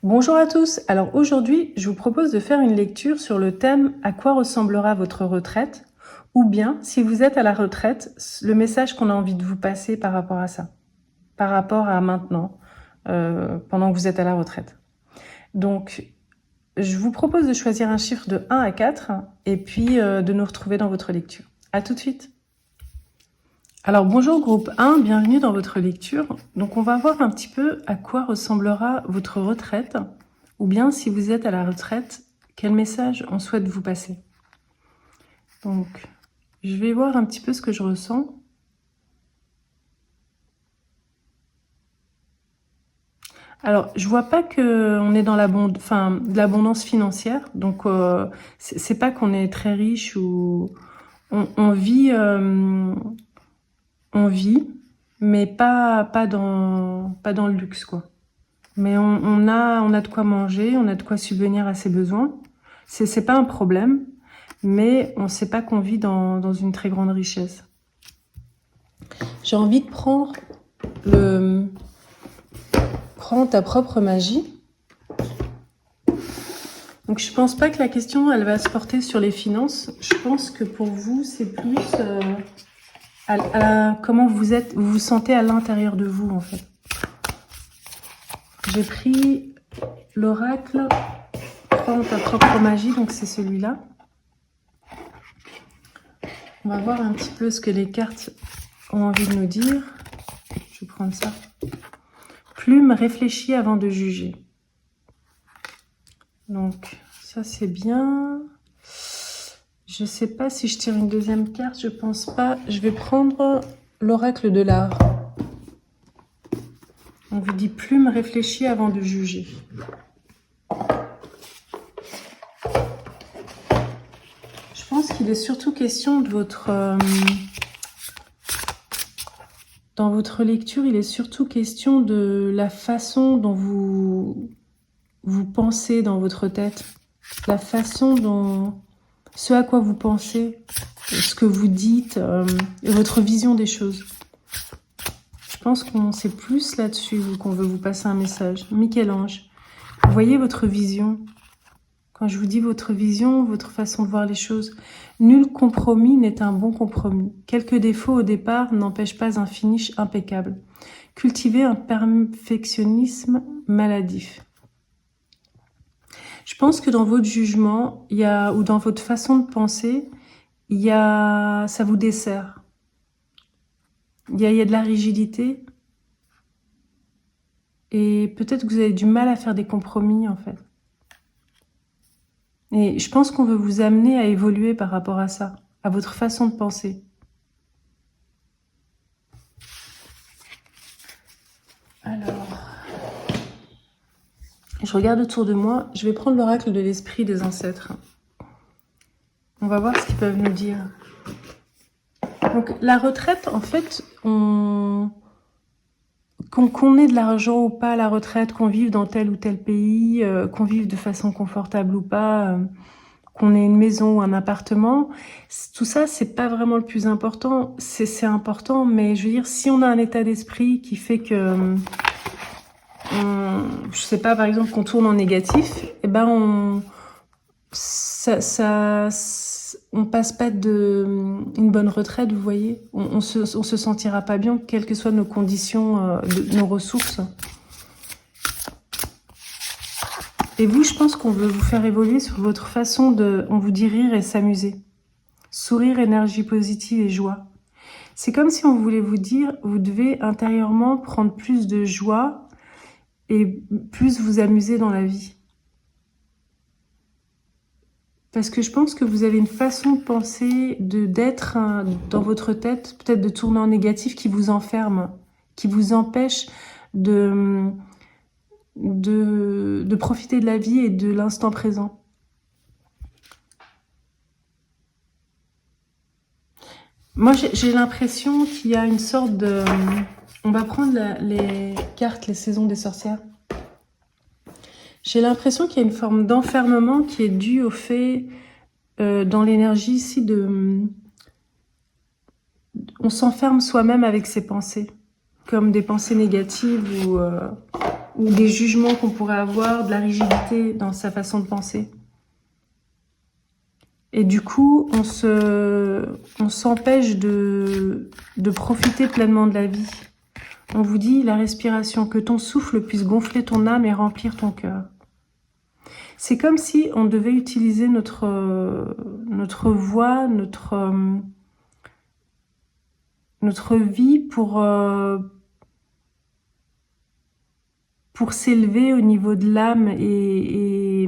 Bonjour à tous, alors aujourd'hui je vous propose de faire une lecture sur le thème « À quoi ressemblera votre retraite ?» ou bien, si vous êtes à la retraite, le message qu'on a envie de vous passer par rapport à ça, par rapport à maintenant, pendant que vous êtes à la retraite. Donc, je vous propose de choisir un chiffre de 1 à 4 et puis de nous retrouver dans votre lecture. À tout de suite. Alors bonjour groupe 1, bienvenue dans votre lecture. Donc on va voir un petit peu à quoi ressemblera votre retraite, ou bien si vous êtes à la retraite, quel message on souhaite vous passer. Donc je vais voir un petit peu ce que je ressens. Alors je vois pas que on est dans de l'abondance financière, donc c'est pas qu'on est très riche ou on vit. On vit, mais pas dans le luxe, quoi. Mais on a de quoi manger, on a de quoi subvenir à ses besoins. C'est pas un problème, mais on sait pas qu'on vit dans une très grande richesse. J'ai envie de prendre prends ta propre magie. Donc je pense pas que la question elle va se porter sur les finances. Je pense que pour vous c'est plus comment vous vous sentez à l'intérieur de vous, en fait. J'ai pris l'oracle Prends ta propre magie, donc c'est celui-là. On va voir un petit peu ce que les cartes ont envie de nous dire. Je vais prendre ça. Plume, réfléchis avant de juger. Donc ça c'est bien. Je sais pas si je tire une deuxième carte, je pense pas. Je vais prendre l'oracle de l'art. On vous dit plume, réfléchis avant de juger. Je pense qu'il est surtout question de votre... dans votre lecture, il est surtout question de la façon dont vous pensez dans votre tête. La façon dont... ce à quoi vous pensez, ce que vous dites, votre vision des choses. Je pense qu'on sait plus là-dessus, qu'on veut vous passer un message. Michel-Ange, vous voyez votre vision. Quand je vous dis votre vision, votre façon de voir les choses, nul compromis n'est un bon compromis. Quelques défauts au départ n'empêchent pas un finish impeccable. Cultivez un perfectionnisme maladif. Je pense que dans votre jugement, ou dans votre façon de penser, ça vous dessert. Il y a de la rigidité. Et peut-être que vous avez du mal à faire des compromis, en fait. Et je pense qu'on veut vous amener à évoluer par rapport à ça, à votre façon de penser. Alors, je regarde autour de moi. Je vais prendre l'oracle de l'esprit des ancêtres. On va voir ce qu'ils peuvent nous dire. Donc, la retraite, en fait, qu'on ait de l'argent ou pas à la retraite, qu'on vive dans tel ou tel pays, qu'on vive de façon confortable ou pas, qu'on ait une maison ou un appartement, tout ça, c'est pas vraiment le plus important. C'est important, mais je veux dire, si on a un état d'esprit qui fait que, je sais pas, par exemple, qu'on tourne en négatif, eh ben on passe pas une bonne retraite, vous voyez. On se sentira pas bien, quelles que soient nos conditions, nos ressources. Et vous, je pense qu'on veut vous faire évoluer sur votre façon de... On vous dit rire et s'amuser. Sourire, énergie positive et joie. C'est comme si on voulait vous dire, vous devez intérieurement prendre plus de joie et plus vous amuser dans la vie. Parce que je pense que vous avez une façon de penser, d'être dans votre tête, peut-être de tourner en négatif, qui vous enferme, qui vous empêche de profiter de la vie et de l'instant présent. Moi, j'ai l'impression qu'il y a une sorte de... On va prendre les cartes, les saisons des sorcières. J'ai l'impression qu'il y a une forme d'enfermement qui est due au fait, dans l'énergie ici, on s'enferme soi-même avec ses pensées, comme des pensées négatives ou ou des jugements qu'on pourrait avoir, de la rigidité dans sa façon de penser. Et du coup, on s'empêche de profiter pleinement de la vie. On vous dit la respiration, que ton souffle puisse gonfler ton âme et remplir ton cœur. C'est comme si on devait utiliser notre voix, notre vie pour s'élever au niveau de l'âme et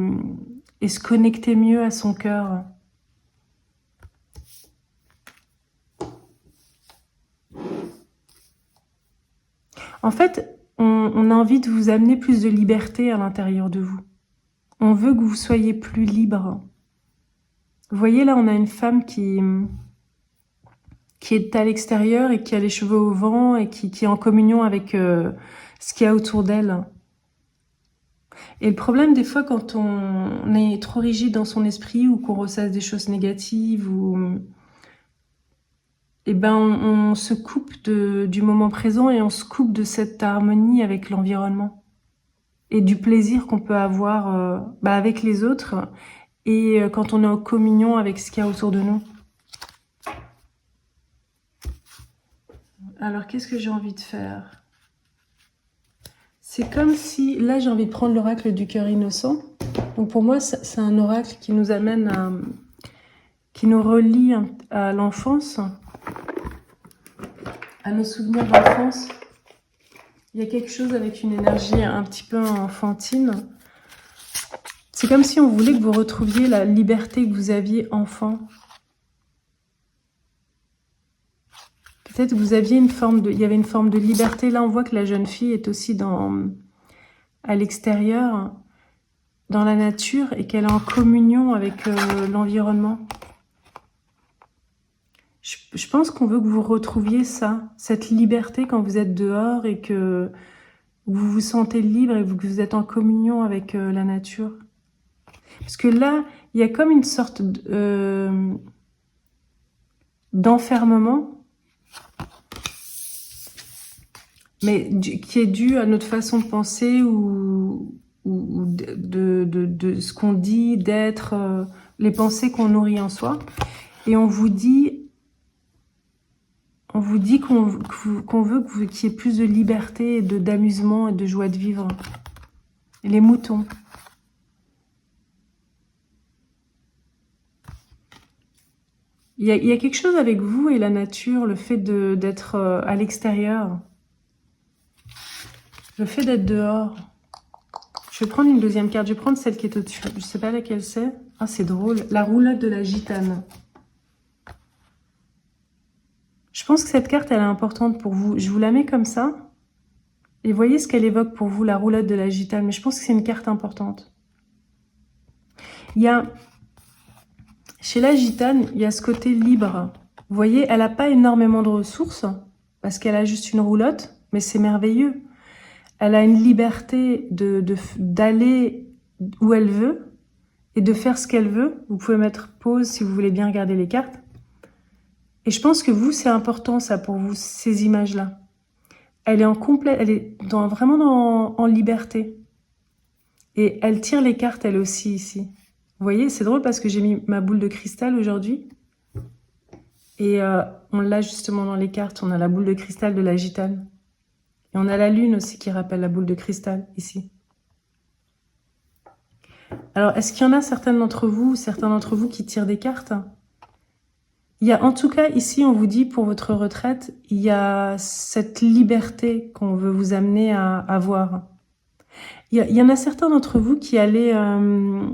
se connecter mieux à son cœur. En fait, on a envie de vous amener plus de liberté à l'intérieur de vous. On veut que vous soyez plus libre. Vous voyez, là, on a une femme qui est à l'extérieur et qui a les cheveux au vent et qui est en communion avec ce qu'il y a autour d'elle. Et le problème, des fois, quand on est trop rigide dans son esprit ou qu'on ressasse des choses négatives, on se coupe du moment présent et on se coupe de cette harmonie avec l'environnement et du plaisir qu'on peut avoir avec les autres et quand on est en communion avec ce qu'il y a autour de nous. Alors, qu'est-ce que j'ai envie de faire? C'est comme si... Là, j'ai envie de prendre l'oracle du cœur innocent. Donc, pour moi, c'est un oracle qui nous amène qui nous relie à l'enfance, à nos souvenirs d'enfance. Il y a quelque chose avec une énergie un petit peu enfantine. C'est comme si on voulait que vous retrouviez la liberté que vous aviez enfant. Peut-être que vous aviez il y avait une forme de liberté. Là, on voit que la jeune fille est aussi à l'extérieur, dans la nature, et qu'elle est en communion avec l'environnement. Je pense qu'on veut que vous retrouviez ça, cette liberté quand vous êtes dehors et que vous vous sentez libre et que vous êtes en communion avec la nature. Parce que là, il y a comme une sorte d'enfermement, mais qui est dû à notre façon de penser ou de ce qu'on dit, d'être, les pensées qu'on nourrit en soi. Et on vous dit qu'on veut qu'il y ait plus de liberté, d'amusement et de joie de vivre. Et les moutons. Il y a quelque chose avec vous et la nature, le fait d'être à l'extérieur. Le fait d'être dehors. Je vais prendre une deuxième carte. Je vais prendre celle qui est au-dessus. Je ne sais pas laquelle c'est. Ah, c'est drôle. La roulotte de la gitane. Je pense que cette carte, elle est importante pour vous. Je vous la mets comme ça. Et voyez ce qu'elle évoque pour vous, la roulotte de la gitane. Mais je pense que c'est une carte importante. Chez la gitane, il y a ce côté libre. Vous voyez, elle n'a pas énormément de ressources parce qu'elle a juste une roulotte, mais c'est merveilleux. Elle a une liberté d'aller où elle veut et de faire ce qu'elle veut. Vous pouvez mettre pause si vous voulez bien regarder les cartes. Et je pense que vous, c'est important ça pour vous, ces images-là. Elle est vraiment en liberté. Et elle tire les cartes, elle aussi, ici. Vous voyez, c'est drôle parce que j'ai mis ma boule de cristal aujourd'hui. Et on l'a justement dans les cartes. On a la boule de cristal de la gitane. Et on a la lune aussi qui rappelle la boule de cristal, ici. Alors, est-ce qu'il y en a certains d'entre vous qui tirent des cartes? Il y a, en tout cas, ici, on vous dit, pour votre retraite, il y a cette liberté qu'on veut vous amener à avoir. Il y en a certains d'entre vous qui allaient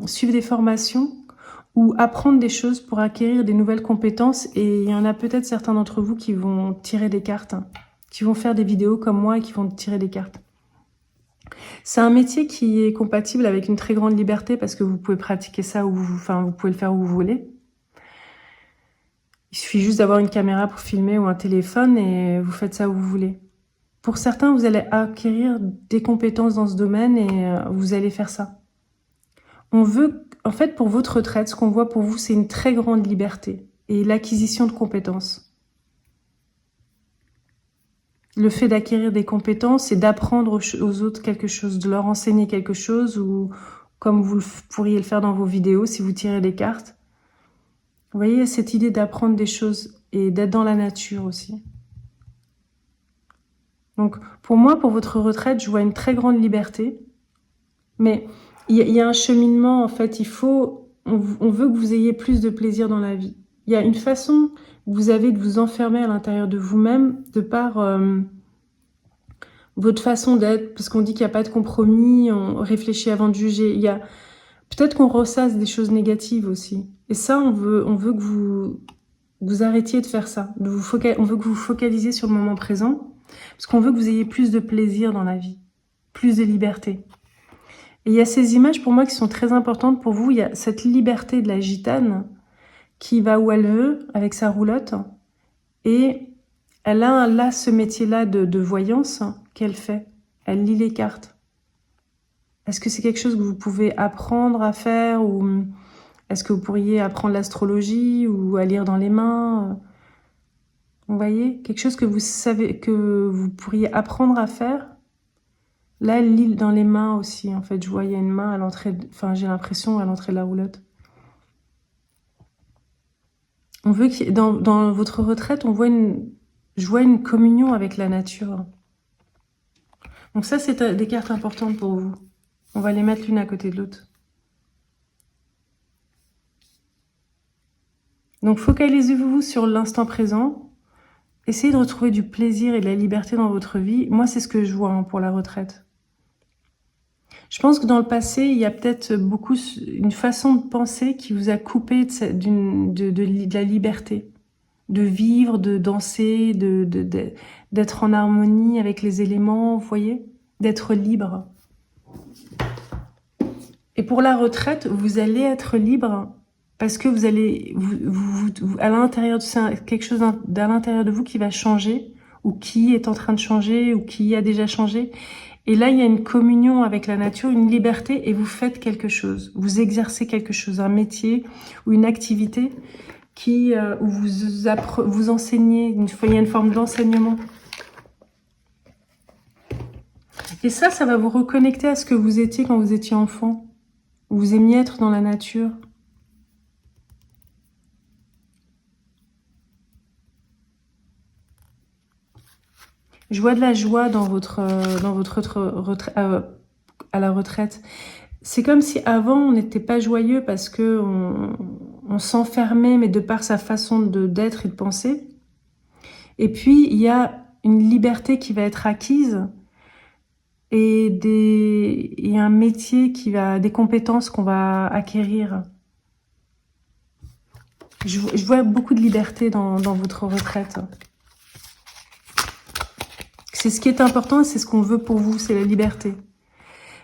suivre des formations ou apprendre des choses pour acquérir des nouvelles compétences. Et il y en a peut-être certains d'entre vous qui vont tirer des cartes, qui vont faire des vidéos comme moi et qui vont tirer des cartes. C'est un métier qui est compatible avec une très grande liberté parce que vous pouvez pratiquer ça vous pouvez le faire où vous voulez. Il suffit juste d'avoir une caméra pour filmer ou un téléphone et vous faites ça où vous voulez. Pour certains, vous allez acquérir des compétences dans ce domaine et vous allez faire ça. On veut, en fait, pour votre retraite, ce qu'on voit pour vous, c'est une très grande liberté et l'acquisition de compétences. le fait d'acquérir des compétences et d'apprendre aux autres quelque chose, de leur enseigner quelque chose, ou comme vous pourriez le faire dans vos vidéos si vous tirez des cartes. Vous voyez, cette idée d'apprendre des choses et d'être dans la nature aussi. Donc, pour moi, pour votre retraite, je vois une très grande liberté. Mais il y a un cheminement, en fait. On veut que vous ayez plus de plaisir dans la vie. Il y a une façon que vous avez de vous enfermer à l'intérieur de vous-même, de par votre façon d'être, parce qu'on dit qu'il n'y a pas de compromis, on réfléchit avant de juger. Peut-être qu'on ressasse des choses négatives aussi. Et ça, on veut que vous arrêtiez de faire ça. On veut que vous vous focalisiez sur le moment présent, parce qu'on veut que vous ayez plus de plaisir dans la vie, plus de liberté. Et il y a ces images pour moi qui sont très importantes pour vous. Il y a cette liberté de la gitane qui va où elle veut avec sa roulotte. Et elle a là ce métier-là de voyance qu'elle fait. Elle lit les cartes. Est-ce que c'est quelque chose que vous pouvez apprendre à faire, ou est-ce que vous pourriez apprendre l'astrologie ou à lire dans les mains? Vous voyez, quelque chose que vous savez, que vous pourriez apprendre à faire. Là, elle lit dans les mains aussi. En fait, je vois, il y a une main à l'entrée, enfin, j'ai l'impression à l'entrée de la roulotte. On veut que dans votre retraite, je vois une communion avec la nature. Donc ça, c'est des cartes importantes pour vous. On va les mettre l'une à côté de l'autre. Donc focalisez-vous sur l'instant présent. Essayez de retrouver du plaisir et de la liberté dans votre vie. Moi, c'est ce que je vois pour la retraite. Je pense que dans le passé, il y a peut-être une façon de penser qui vous a coupé de la liberté, de vivre, de danser, d'être en harmonie avec les éléments, vous voyez, d'être libre. Et pour la retraite, vous allez être libre parce que vous allez, à l'intérieur, c'est quelque chose à l'intérieur de vous qui va changer, ou qui est en train de changer, ou qui a déjà changé. Et là, il y a une communion avec la nature, une liberté, et vous faites quelque chose. Vous exercez quelque chose, un métier ou une activité où vous enseignez. Il y a une forme d'enseignement. Et ça va vous reconnecter à ce que vous étiez quand vous étiez enfant. Vous aimiez être dans la nature. Je vois de la joie dans votre à la retraite. C'est comme si avant on n'était pas joyeux parce que on s'enfermait, mais de par sa façon d'être et de penser. Et puis il y a une liberté qui va être acquise et un métier des compétences qu'on va acquérir. Je vois beaucoup de liberté dans votre retraite. C'est ce qui est important et c'est ce qu'on veut pour vous, c'est la liberté.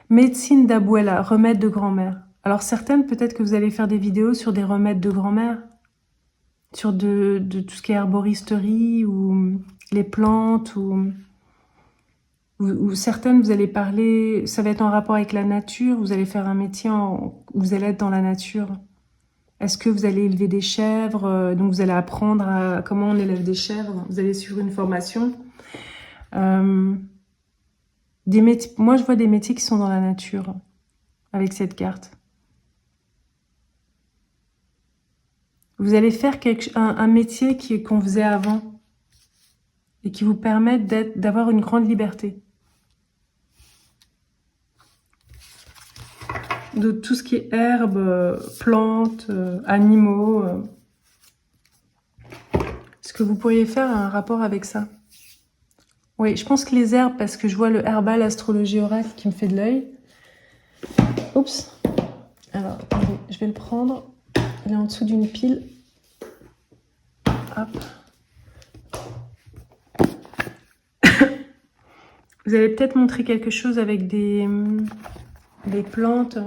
Médecine d'abuela, remède de grand-mère. Alors certaines, peut-être que vous allez faire des vidéos sur des remèdes de grand-mère, sur de tout ce qui est herboristerie ou les plantes, ou certaines, vous allez parler, ça va être en rapport avec la nature, vous allez faire un métier où vous allez être dans la nature. Est-ce que vous allez élever des chèvres? Donc vous allez apprendre comment on élève des chèvres, vous allez suivre une formation. Moi, je vois des métiers qui sont dans la nature avec cette carte. Vous allez faire un métier qu'on faisait avant et qui vous permet d'avoir une grande liberté. De tout ce qui est herbes, plantes, animaux. Est-ce que vous pourriez faire un rapport avec ça? Oui, je pense que les herbes, parce que je vois le herbal astrologie oracle qui me fait de l'œil. Oups. Alors, attendez, je vais le prendre. Il est en dessous d'une pile. Hop. Vous allez peut-être montrer quelque chose avec des plantes.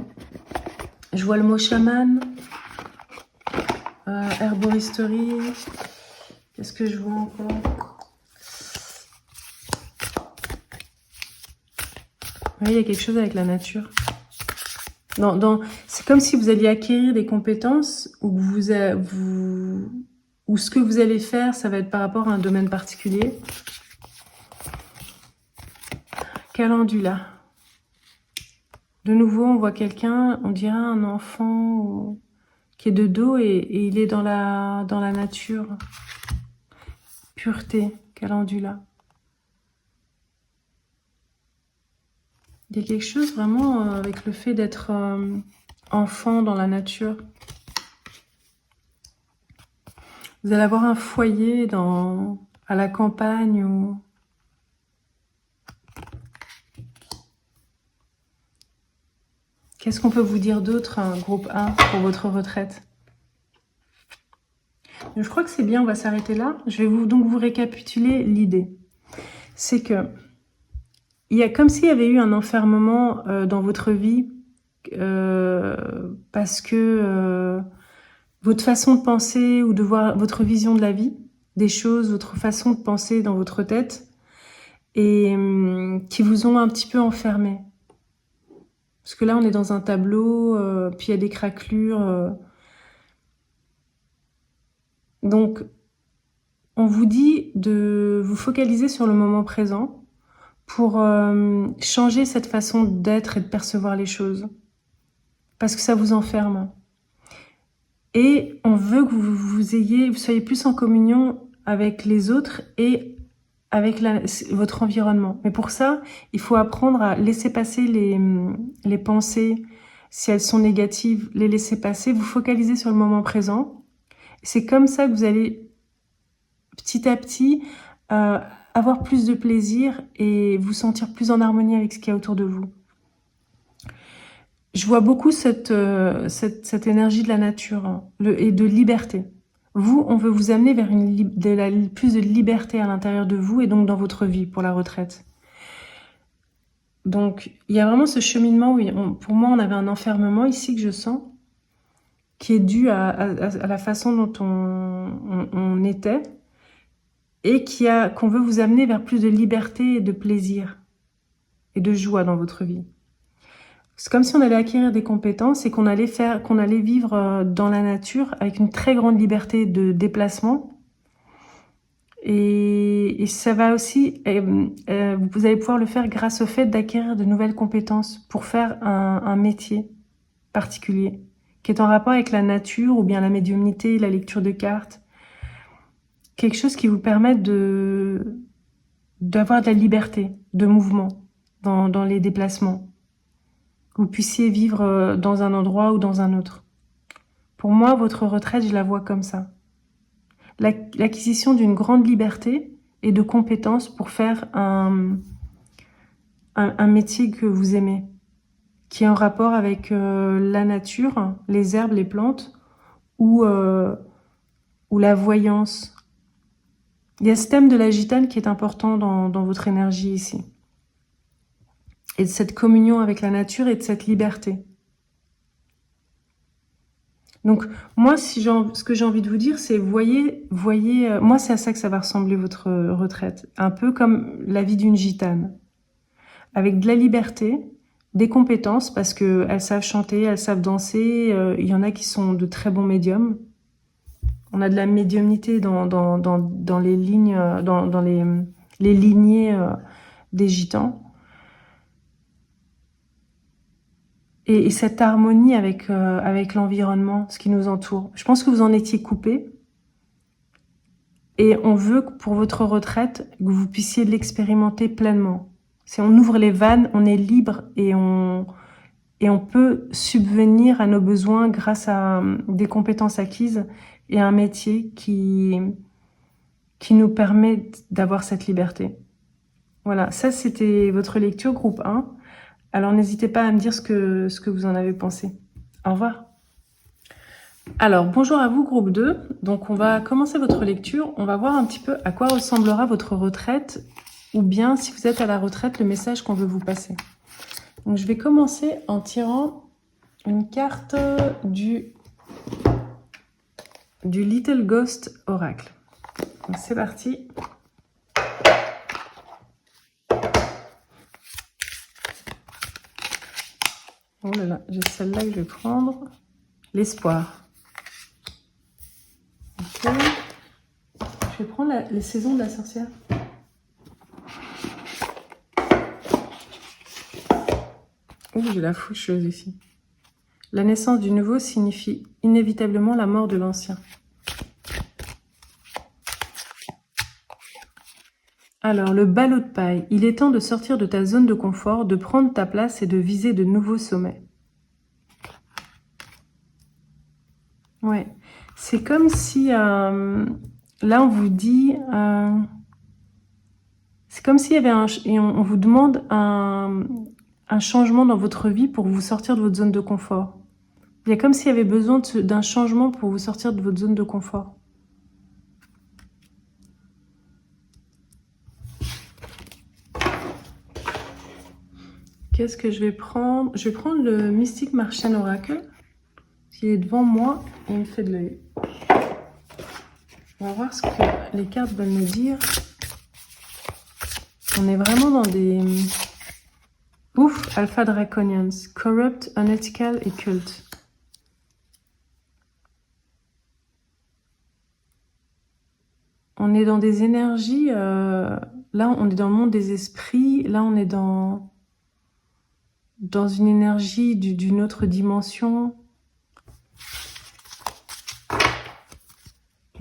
Je vois le mot chaman. Herboristerie. Qu'est-ce que je vois encore? Oui, il y a quelque chose avec la nature. C'est comme si vous alliez acquérir des compétences ou ce que vous allez faire, ça va être par rapport à un domaine particulier. Calendula. De nouveau, on voit quelqu'un, on dirait un enfant qui est de dos et il est dans la nature. Pureté, Calendula. Il y a quelque chose vraiment avec le fait d'être enfant dans la nature. Vous allez avoir un foyer à la campagne ou... Qu'est-ce qu'on peut vous dire d'autre, groupe 1, pour votre retraite? Je crois que c'est bien, on va s'arrêter là. Je vais donc vous récapituler l'idée. C'est que il y a comme s'il y avait eu un enfermement dans votre vie parce que votre façon de penser ou de voir votre vision de la vie, des choses, votre façon de penser dans votre tête, et qui vous ont un petit peu enfermé. Parce que là, on est dans un tableau, puis il y a des craquelures. Donc, on vous dit de vous focaliser sur le moment présent pour changer cette façon d'être et de percevoir les choses. Parce que ça vous enferme. Et on veut que vous soyez plus en communion avec les autres et avec votre environnement. Mais pour ça, il faut apprendre à laisser passer les pensées. Si elles sont négatives, les laisser passer, vous focaliser sur le moment présent. C'est comme ça que vous allez petit à petit avoir plus de plaisir et vous sentir plus en harmonie avec ce qu'il y a autour de vous. Je vois beaucoup cette énergie de la nature et de liberté. Vous, on veut vous amener vers plus de liberté à l'intérieur de vous et donc dans votre vie pour la retraite. Donc, il y a vraiment ce cheminement où, pour moi, on avait un enfermement ici que je sens, qui est dû à la façon dont on était, et qu'on veut vous amener vers plus de liberté et de plaisir et de joie dans votre vie. C'est comme si on allait acquérir des compétences et qu'on allait vivre dans la nature avec une très grande liberté de déplacement. Et ça va aussi, vous allez pouvoir le faire grâce au fait d'acquérir de nouvelles compétences pour faire un métier particulier qui est en rapport avec la nature ou bien la médiumnité, la lecture de cartes. Quelque chose qui vous permette d'avoir de la liberté de mouvement dans les déplacements. Que vous puissiez vivre dans un endroit ou dans un autre. Pour moi, votre retraite, je la vois comme ça. L'acquisition d'une grande liberté et de compétences pour faire un métier que vous aimez, qui est en rapport avec la nature, les herbes, les plantes, ou la voyance. Il y a ce thème de la gitane qui est important dans votre énergie ici. Et de cette communion avec la nature et de cette liberté. Donc, moi, ce que j'ai envie de vous dire, c'est voyez, moi, c'est à ça que ça va ressembler votre retraite. Un peu comme la vie d'une gitane. Avec de la liberté, des compétences, parce qu'elles savent chanter, elles savent danser. Il y en a qui sont de très bons médiums. On a de la médiumnité dans les lignes, dans les lignées des gitans. Et cette harmonie avec l'environnement, ce qui nous entoure. Je pense que vous en étiez coupés. Et on veut que pour votre retraite, que vous puissiez l'expérimenter pleinement. Si on ouvre les vannes, on est libre et on peut subvenir à nos besoins grâce à des compétences acquises et à un métier qui nous permet d'avoir cette liberté. Voilà, ça c'était votre lecture, groupe 1. Alors n'hésitez pas à me dire ce que vous en avez pensé. Au revoir. Alors, bonjour à vous, groupe 2. Donc, on va commencer votre lecture. On va voir un petit peu à quoi ressemblera votre retraite, ou bien, si vous êtes à la retraite, le message qu'on veut vous passer. Donc, je vais commencer en tirant une carte du Little Ghost Oracle. Donc, c'est parti. Oh là là, j'ai celle-là que je vais prendre. L'espoir. Okay. Je vais prendre les saisons de la sorcière. Ouh, j'ai la faucheuse ici. La naissance du nouveau signifie inévitablement la mort de l'ancien. Alors, le ballot de paille. Il est temps de sortir de ta zone de confort, de prendre ta place et de viser de nouveaux sommets. Ouais. C'est comme si, là, on vous dit... c'est comme s'il y avait on vous demande un changement dans votre vie pour vous sortir de votre zone de confort. Il y a comme s'il y avait besoin d'un changement pour vous sortir de votre zone de confort. Qu'est-ce que je vais prendre? Je vais prendre le Mystic Martian Oracle. Il est devant moi et il me fait de l'œil. On va voir ce que les cartes veulent me dire. On est vraiment dans des... Ouf, Alpha Draconians. Corrupt, unethical et culte. On est dans des énergies... là, on est dans le monde des esprits. Là, on est dans une énergie d'une autre dimension.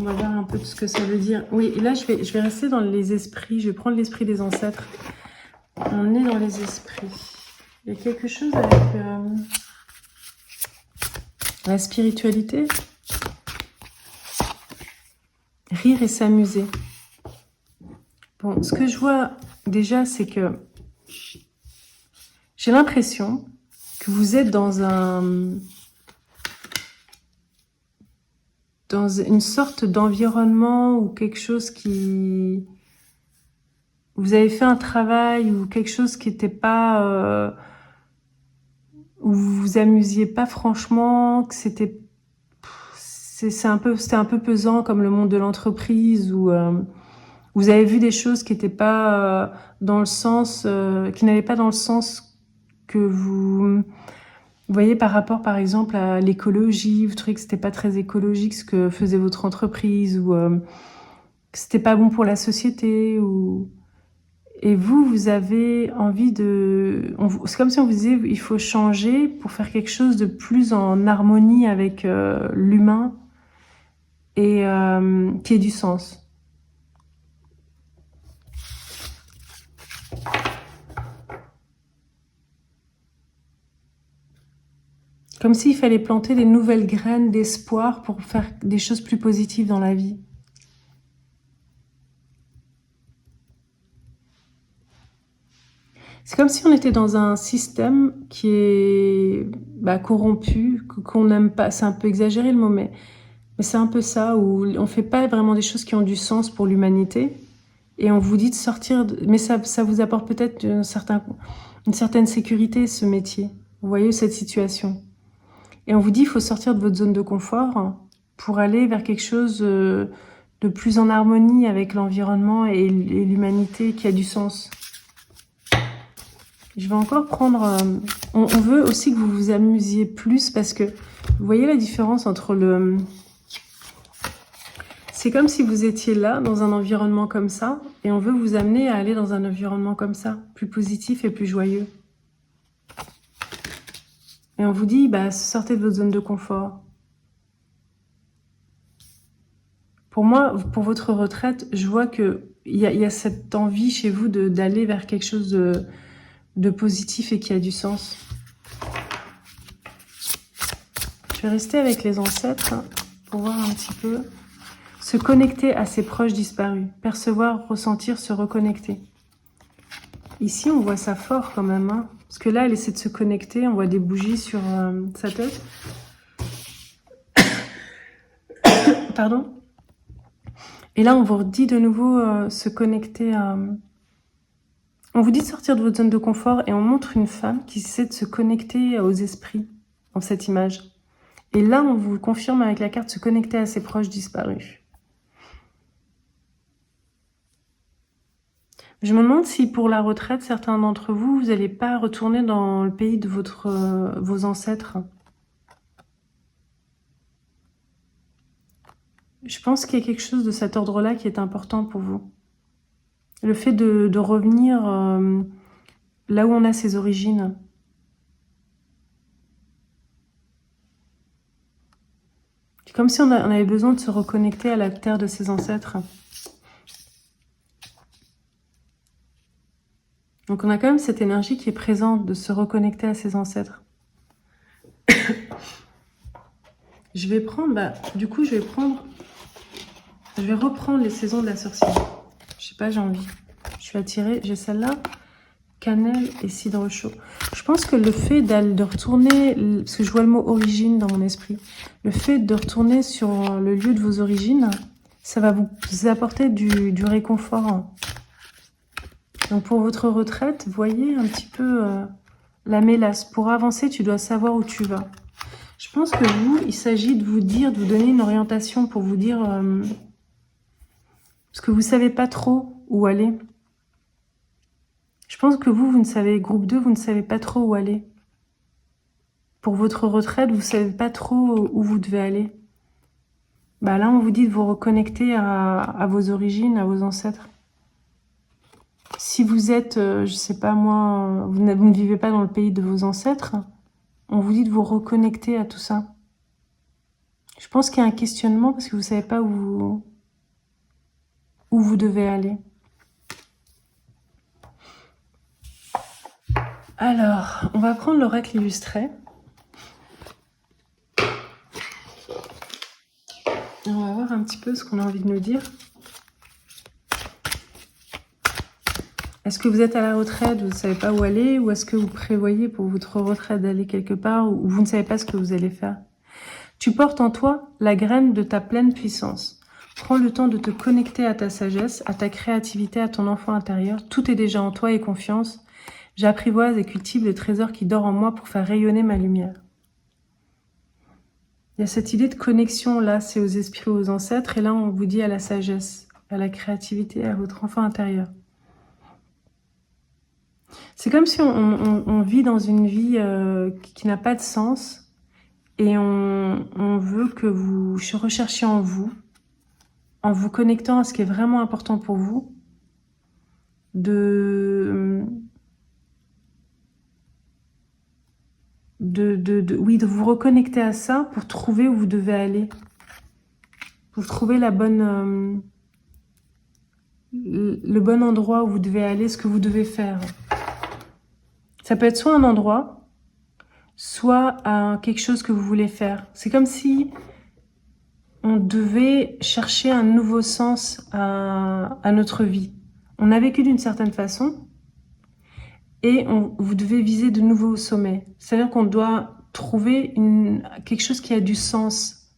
On va voir un peu de ce que ça veut dire. Oui, et là, je vais rester dans les esprits. Je vais prendre l'esprit des ancêtres. On est dans les esprits. Il y a quelque chose avec la spiritualité. Rire et s'amuser. Bon, ce que je vois déjà, c'est que j'ai l'impression que vous êtes dans une sorte d'environnement ou quelque chose qui... Vous avez fait un travail ou quelque chose qui n'était pas... où vous vous amusiez pas franchement, que c'était... C'était un peu pesant comme le monde de l'entreprise où vous avez vu des choses qui n'étaient pas dans le sens... qui n'allaient pas dans le sens que vous... Vous voyez, par rapport, par exemple, à l'écologie, vous trouvez que c'était pas très écologique ce que faisait votre entreprise, ou que c'était pas bon pour la société, ou... Et vous avez envie de... C'est comme si on vous disait, il faut changer pour faire quelque chose de plus en harmonie avec l'humain et qui ait du sens. Comme s'il fallait planter des nouvelles graines d'espoir pour faire des choses plus positives dans la vie. C'est comme si on était dans un système qui est corrompu, qu'on n'aime pas. C'est un peu exagéré le mot, mais c'est un peu ça, où on ne fait pas vraiment des choses qui ont du sens pour l'humanité. Et on vous dit de sortir... Mais ça vous apporte peut-être une certaine sécurité, ce métier. Vous voyez cette situation. Et on vous dit qu'il faut sortir de votre zone de confort pour aller vers quelque chose de plus en harmonie avec l'environnement et l'humanité qui a du sens. Je vais encore prendre... on veut aussi que vous vous amusiez plus parce que vous voyez la différence entre le... C'est comme si vous étiez là, dans un environnement comme ça, et on veut vous amener à aller dans un environnement comme ça, plus positif et plus joyeux. Et on vous dit, sortez de votre zone de confort. Pour moi, pour votre retraite, je vois qu'il y a cette envie chez vous d'aller vers quelque chose de positif et qui a du sens. Je vais rester avec les ancêtres pour voir un petit peu. Se connecter à ses proches disparus. Percevoir, ressentir, se reconnecter. Ici, on voit ça fort quand même. Hein, parce que là, elle essaie de se connecter. On voit des bougies sur sa tête. Pardon. Et là, on vous dit de nouveau se connecter à... On vous dit de sortir de votre zone de confort et on montre une femme qui essaie de se connecter aux esprits dans cette image. Et là, on vous confirme avec la carte se connecter à ses proches disparus. Je me demande si pour la retraite, certains d'entre vous, vous n'allez pas retourner dans le pays de vos ancêtres. Je pense qu'il y a quelque chose de cet ordre-là qui est important pour vous. Le fait de revenir là où on a ses origines. C'est comme si on avait besoin de se reconnecter à la terre de ses ancêtres. Donc on a quand même cette énergie qui est présente de se reconnecter à ses ancêtres. Je vais prendre, du coup je vais reprendre les saisons de la sorcière. Je sais pas, j'ai envie. Je suis attirée, j'ai celle-là, cannelle et cidre chaud. Je pense que le fait de retourner, parce que je vois le mot origine dans mon esprit, le fait de retourner sur le lieu de vos origines, ça va vous apporter du réconfort. Donc pour votre retraite, voyez un petit peu la mélasse. Pour avancer, tu dois savoir où tu vas. Je pense que vous, il s'agit de vous dire, de vous donner une orientation pour vous dire... parce que vous ne savez pas trop où aller. Je pense que vous ne savez, groupe 2, vous ne savez pas trop où aller. Pour votre retraite, vous ne savez pas trop où vous devez aller. Là, on vous dit de vous reconnecter à vos origines, à vos ancêtres. Si vous êtes, je sais pas moi, vous ne vivez pas dans le pays de vos ancêtres, on vous dit de vous reconnecter à tout ça. Je pense qu'il y a un questionnement parce que vous ne savez pas où vous devez aller. Alors, on va prendre l'oracle illustré. Et on va voir un petit peu ce qu'on a envie de nous dire. Est-ce que vous êtes à la retraite, vous ne savez pas où aller, ou est-ce que vous prévoyez pour votre retraite d'aller quelque part, ou vous ne savez pas ce que vous allez faire? Tu portes en toi la graine de ta pleine puissance. Prends le temps de te connecter à ta sagesse, à ta créativité, à ton enfant intérieur. Tout est déjà en toi et confiance. J'apprivoise et cultive le trésor qui dort en moi pour faire rayonner ma lumière. Il y a cette idée de connexion, là, c'est aux esprits, aux ancêtres, et là, on vous dit à la sagesse, à la créativité, à votre enfant intérieur. C'est comme si on vit dans une vie qui n'a pas de sens, et on veut que vous recherchiez en vous connectant à ce qui est vraiment important pour vous, de vous reconnecter à ça pour trouver où vous devez aller, pour trouver le bon endroit où vous devez aller, ce que vous devez faire. Ça peut être soit un endroit, soit quelque chose que vous voulez faire. C'est comme si on devait chercher un nouveau sens à notre vie. On a vécu d'une certaine façon et vous devez viser de nouveaux sommets. C'est-à-dire qu'on doit trouver quelque chose qui a du sens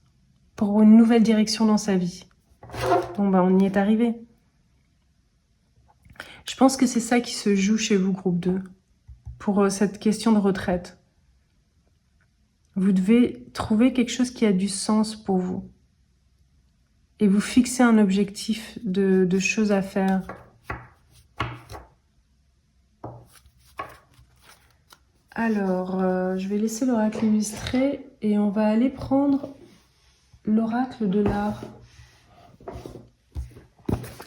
pour une nouvelle direction dans sa vie. Bon, on y est arrivé. Je pense que c'est ça qui se joue chez vous, groupe 2, pour cette question de retraite. Vous devez trouver quelque chose qui a du sens pour vous. Et vous fixer un objectif de choses à faire. Alors, je vais laisser l'oracle illustré et on va aller prendre l'oracle de l'art.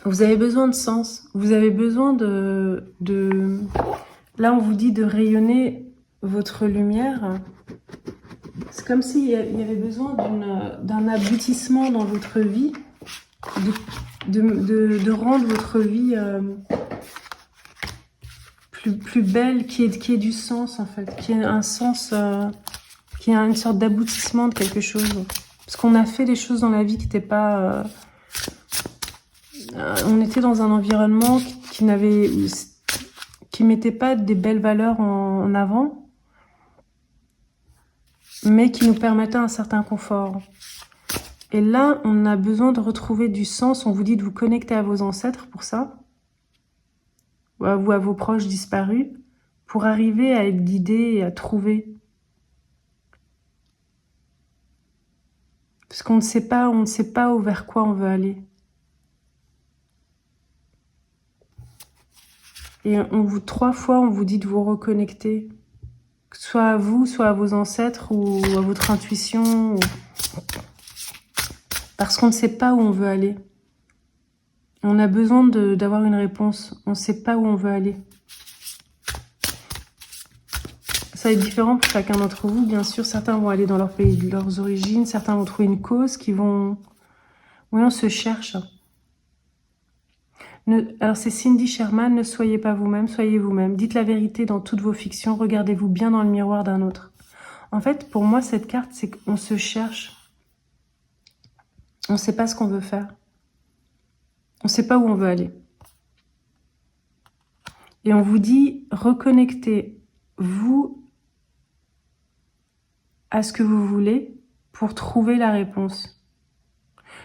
Vous avez besoin de sens, vous avez besoin de... Là, on vous dit de rayonner votre lumière. C'est comme s'il y avait besoin d'un aboutissement dans votre vie, de rendre votre vie plus belle, qui ait du sens en fait, qui ait un sens, qui ait une sorte d'aboutissement de quelque chose. Parce qu'on a fait des choses dans la vie qui n'étaient pas... on était dans un environnement qui mettait pas des belles valeurs en avant, mais qui nous permettait un certain confort. Et là, on a besoin de retrouver du sens. On vous dit de vous connecter à vos ancêtres pour ça, ou à vos proches disparus, pour arriver à être guidé et à trouver. Parce qu'on ne sait pas vers quoi on veut aller. Et 3 fois, on vous dit de vous reconnecter, que ce soit à vous, soit à vos ancêtres, ou à votre intuition, parce qu'on ne sait pas où on veut aller. On a besoin d'avoir une réponse. On ne sait pas où on veut aller. Ça va être différent pour chacun d'entre vous, bien sûr. Certains vont aller dans leur pays de leurs origines, certains vont trouver une cause qui vont... Oui, on se cherche. Alors c'est Cindy Sherman, ne soyez pas vous-même, soyez vous-même. Dites la vérité dans toutes vos fictions, regardez-vous bien dans le miroir d'un autre. En fait, pour moi, cette carte, c'est qu'on se cherche. On ne sait pas ce qu'on veut faire. On ne sait pas où on veut aller. Et on vous dit, reconnectez-vous à ce que vous voulez pour trouver la réponse.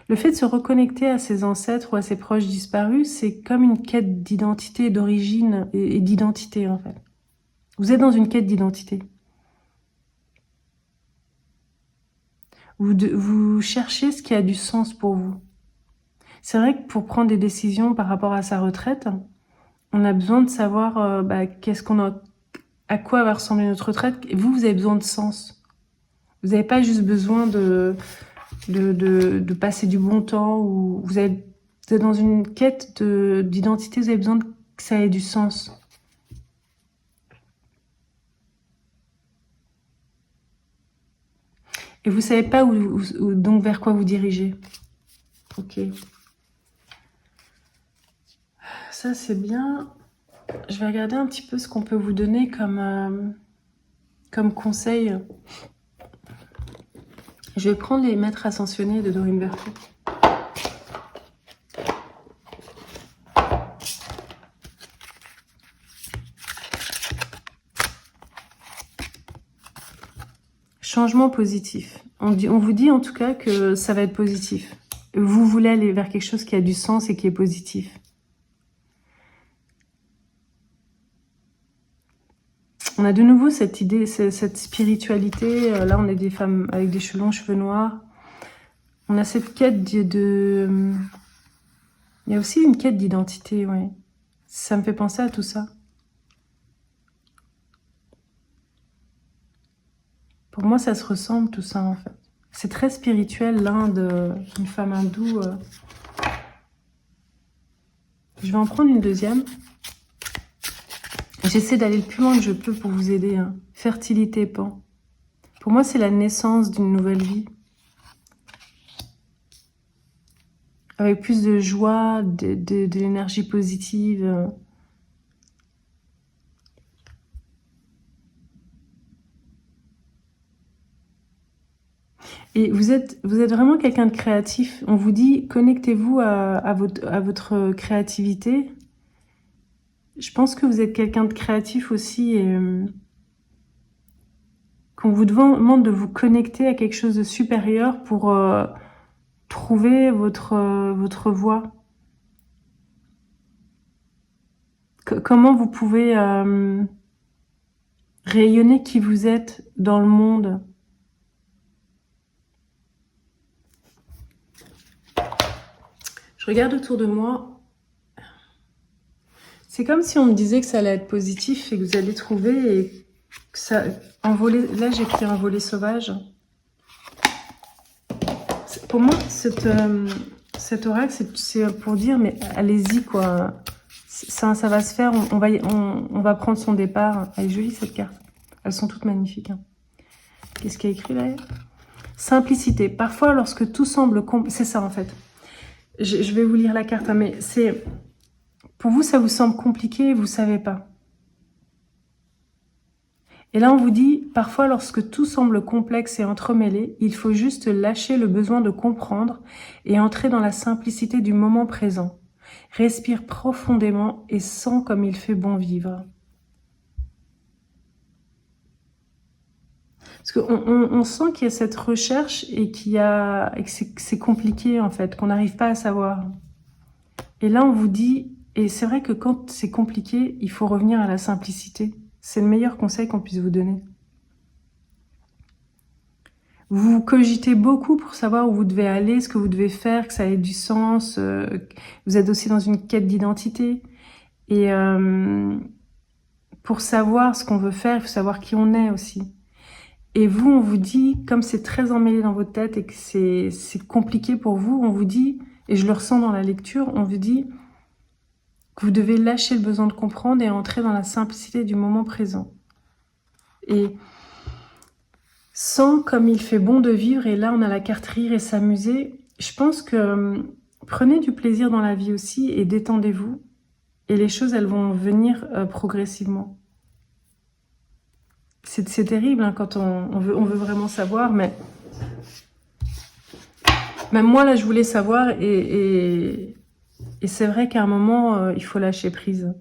Le fait de se reconnecter à ses ancêtres ou à ses proches disparus, c'est comme une quête d'identité, d'origine et d'identité, en fait. Vous êtes dans une quête d'identité. Vous cherchez ce qui a du sens pour vous. C'est vrai que pour prendre des décisions par rapport à sa retraite, on a besoin de savoir à quoi va ressembler notre retraite. Et vous avez besoin de sens. Vous n'avez pas juste besoin de passer du bon temps. Ou vous êtes dans une quête d'identité, vous avez besoin que ça ait du sens. Et vous savez pas donc vers quoi vous dirigez. Ok. Ça, c'est bien. Je vais regarder un petit peu ce qu'on peut vous donner comme conseil. Je vais prendre les maîtres ascensionnés de Dorine Virtue. Changement positif. On vous dit en tout cas que ça va être positif. Vous voulez aller vers quelque chose qui a du sens et qui est positif. On a de nouveau cette idée, cette spiritualité. Là, on est des femmes avec des longs cheveux noirs. On a cette quête de... Il y a aussi une quête d'identité, ouais. Ça me fait penser à tout ça. Pour moi, ça se ressemble tout ça, en fait. C'est très spirituel, l'Inde, une femme hindoue. Je vais en prendre une deuxième. J'essaie d'aller le plus loin que je peux pour vous aider. Hein. Fertilité, pan. Pour moi, c'est la naissance d'une nouvelle vie. Avec plus de joie, de l'énergie positive. Et vous êtes vraiment quelqu'un de créatif. On vous dit, connectez-vous à votre créativité. Je pense que vous êtes quelqu'un de créatif aussi et qu'on vous demande de vous connecter à quelque chose de supérieur pour trouver votre voie. Comment vous pouvez rayonner qui vous êtes dans le monde. Je regarde autour de moi. C'est comme si on me disait que ça allait être positif et que vous allez trouver et que ça... Là, j'ai pris un volet sauvage. Pour moi, cet oracle, c'est pour dire, mais allez-y, quoi. Ça va se faire, on va prendre son départ. Elle est jolie, cette carte. Elles sont toutes magnifiques. Hein. Qu'est-ce qu'il y a écrit là? Simplicité. Parfois, lorsque tout semble... C'est ça, en fait. Je vais vous lire la carte, hein, mais c'est... Pour vous, ça vous semble compliqué et vous ne savez pas. Et là, on vous dit, parfois, lorsque tout semble complexe et entremêlé, il faut juste lâcher le besoin de comprendre et entrer dans la simplicité du moment présent. Respire profondément et sens comme il fait bon vivre. Parce qu'on sent qu'il y a cette recherche et que c'est compliqué, en fait, qu'on n'arrive pas à savoir. Et là, on vous dit... Et c'est vrai que quand c'est compliqué, il faut revenir à la simplicité. C'est le meilleur conseil qu'on puisse vous donner. Vous cogitez beaucoup pour savoir où vous devez aller, ce que vous devez faire, que ça ait du sens. Vous êtes aussi dans une quête d'identité. Et pour savoir ce qu'on veut faire, il faut savoir qui on est aussi. Et vous, on vous dit, comme c'est très emmêlé dans votre tête et que c'est compliqué pour vous, on vous dit, et je le ressens dans la lecture, on vous dit... Vous devez lâcher le besoin de comprendre et entrer dans la simplicité du moment présent. et sent comme il fait bon de vivre. Et là, on a la carte rire et s'amuser. Je pense que prenez du plaisir dans la vie aussi et détendez-vous. Et les choses, elles vont venir progressivement. C'est terrible hein, quand on veut vraiment savoir, mais même moi, là, je voulais savoir et c'est vrai qu'à un moment, il faut lâcher prise.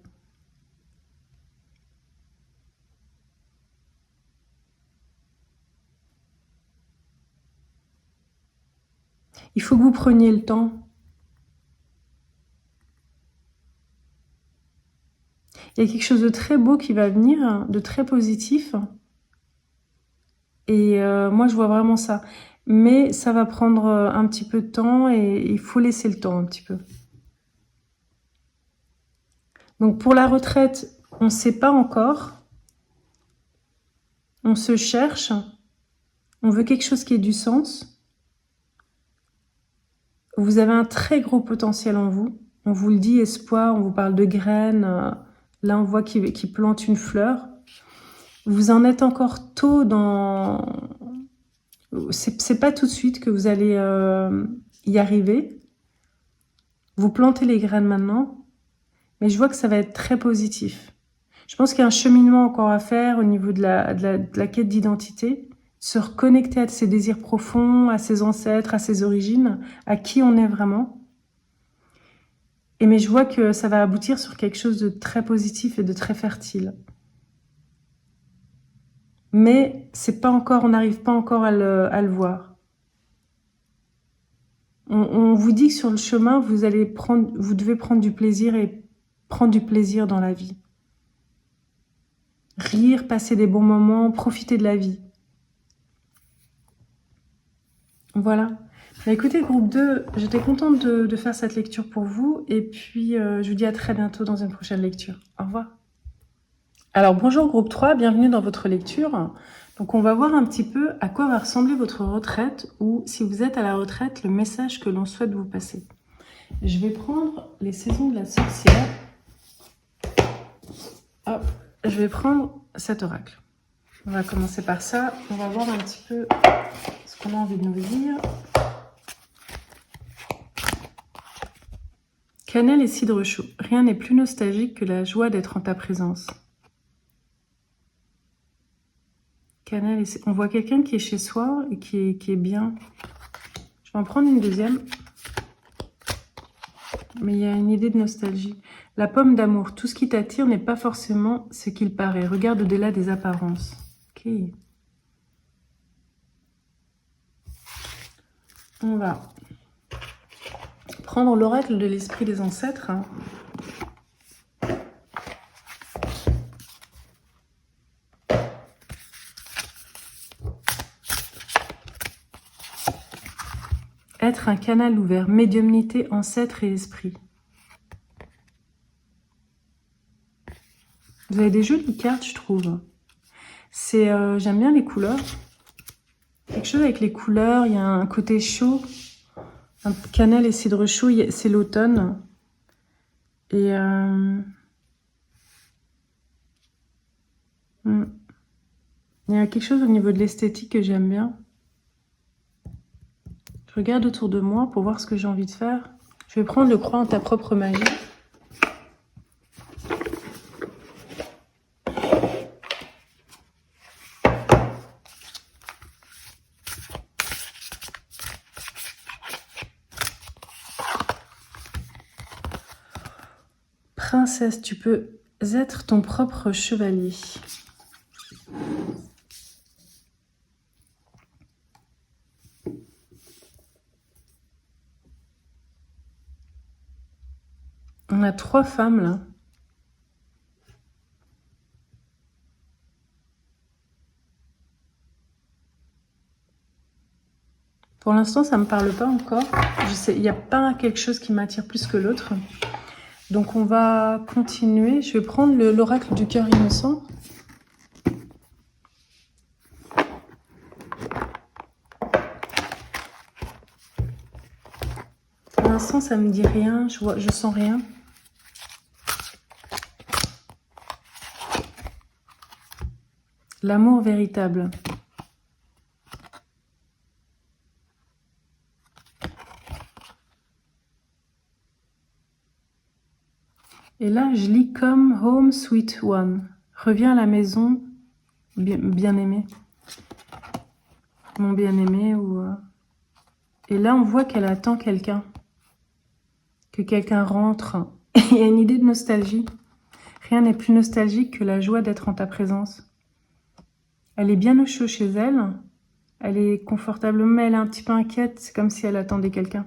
Il faut que vous preniez le temps. Il y a quelque chose de très beau qui va venir, de très positif. Et moi, je vois vraiment ça. Mais ça va prendre un petit peu de temps et il faut laisser le temps un petit peu. Donc pour la retraite, on ne sait pas encore. On se cherche. On veut quelque chose qui ait du sens. Vous avez un très gros potentiel en vous. On vous le dit, espoir, on vous parle de graines. Là, on voit qu'il plante une fleur. Vous en êtes encore tôt dans... C'est pas tout de suite que vous allez y arriver. Vous plantez les graines maintenant, mais je vois que ça va être très positif. Je pense qu'il y a un cheminement encore à faire au niveau de la quête d'identité, se reconnecter à ses désirs profonds, à ses ancêtres, à ses origines, à qui on est vraiment. Mais je vois que ça va aboutir sur quelque chose de très positif et de très fertile. Mais c'est pas encore, on n'arrive pas encore à le voir. On vous dit que sur le chemin, vous devez prendre du plaisir et prendre du plaisir dans la vie. Rire, passer des bons moments, profiter de la vie. Voilà. Bah écoutez, groupe 2, j'étais contente de faire cette lecture pour vous. Et puis, je vous dis à très bientôt dans une prochaine lecture. Au revoir. Alors, bonjour groupe 3, bienvenue dans votre lecture. Donc, on va voir un petit peu à quoi va ressembler votre retraite ou, si vous êtes à la retraite, le message que l'on souhaite vous passer. Je vais prendre les saisons de la sorcière. Hop, je vais prendre cet oracle. On va commencer par ça. On va voir un petit peu ce qu'on a envie de nous dire. Cannelle et cidre chaud. Rien n'est plus nostalgique que la joie d'être en ta présence. Cannelle et... On voit quelqu'un qui est chez soi et qui est bien. Je vais en prendre une deuxième. Mais il y a une idée de nostalgie. La pomme d'amour. Tout ce qui t'attire n'est pas forcément ce qu'il paraît. Regarde au-delà des apparences. Ok. On va prendre l'oracle de l'esprit des ancêtres. Être un canal ouvert, médiumnité, ancêtre et esprit. Vous avez des jolies cartes, je trouve. J'aime bien les couleurs. Quelque chose avec les couleurs, il y a un côté chaud. Un cannelle et cidre chaud, c'est l'automne. Et il y a quelque chose au niveau de l'esthétique que j'aime bien. Je regarde autour de moi pour voir ce que j'ai envie de faire. Je vais prendre le croix en ta propre magie. Princesse, tu peux être ton propre chevalier. On a 3 femmes là. Pour l'instant, ça ne me parle pas encore. Je sais, il n'y a pas quelque chose qui m'attire plus que l'autre. Donc on va continuer. Je vais prendre l'oracle du cœur innocent. Pour l'instant, ça me dit rien. Je sens rien. L'amour véritable. Et là, je lis comme Home Sweet One. Reviens à la maison, bien-aimé. Mon bien-aimé. Et là, on voit qu'elle attend quelqu'un. Que quelqu'un rentre. Il y a une idée de nostalgie. Rien n'est plus nostalgique que la joie d'être en ta présence. Elle est bien au chaud chez elle. Elle est confortablement, mais elle est un petit peu inquiète. C'est comme si elle attendait quelqu'un.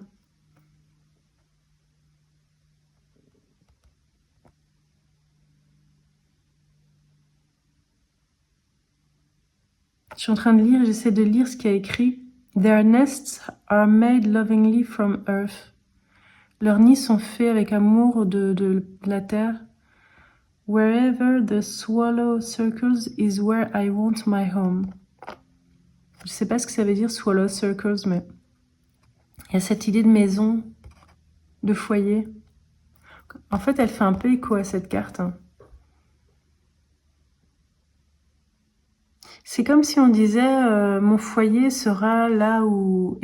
Je suis en train de lire, j'essaie de lire ce qu'il y a écrit. Their nests are made lovingly from earth. Leurs nids sont faits avec amour de la terre. Wherever the swallow circles is where I want my home. Je sais pas ce que ça veut dire, swallow circles, mais il y a cette idée de maison, de foyer. En fait, elle fait un peu écho à cette carte. C'est comme si on disait mon foyer sera là où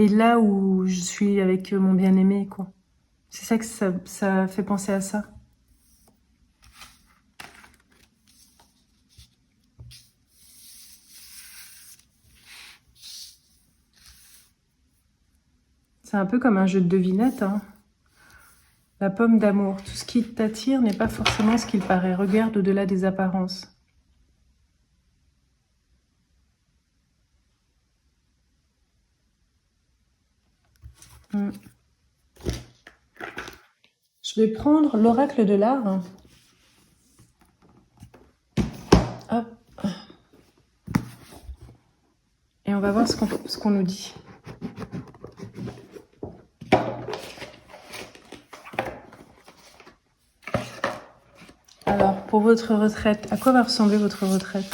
je suis avec mon bien-aimé, quoi. C'est ça que ça fait penser à ça. C'est un peu comme un jeu de devinette, hein. La pomme d'amour. Tout ce qui t'attire n'est pas forcément ce qu'il paraît. Regarde au-delà des apparences. Je vais prendre l'oracle de l'art. Hop. Et on va voir ce qu'on nous dit. Alors, pour votre retraite, à quoi va ressembler votre retraite?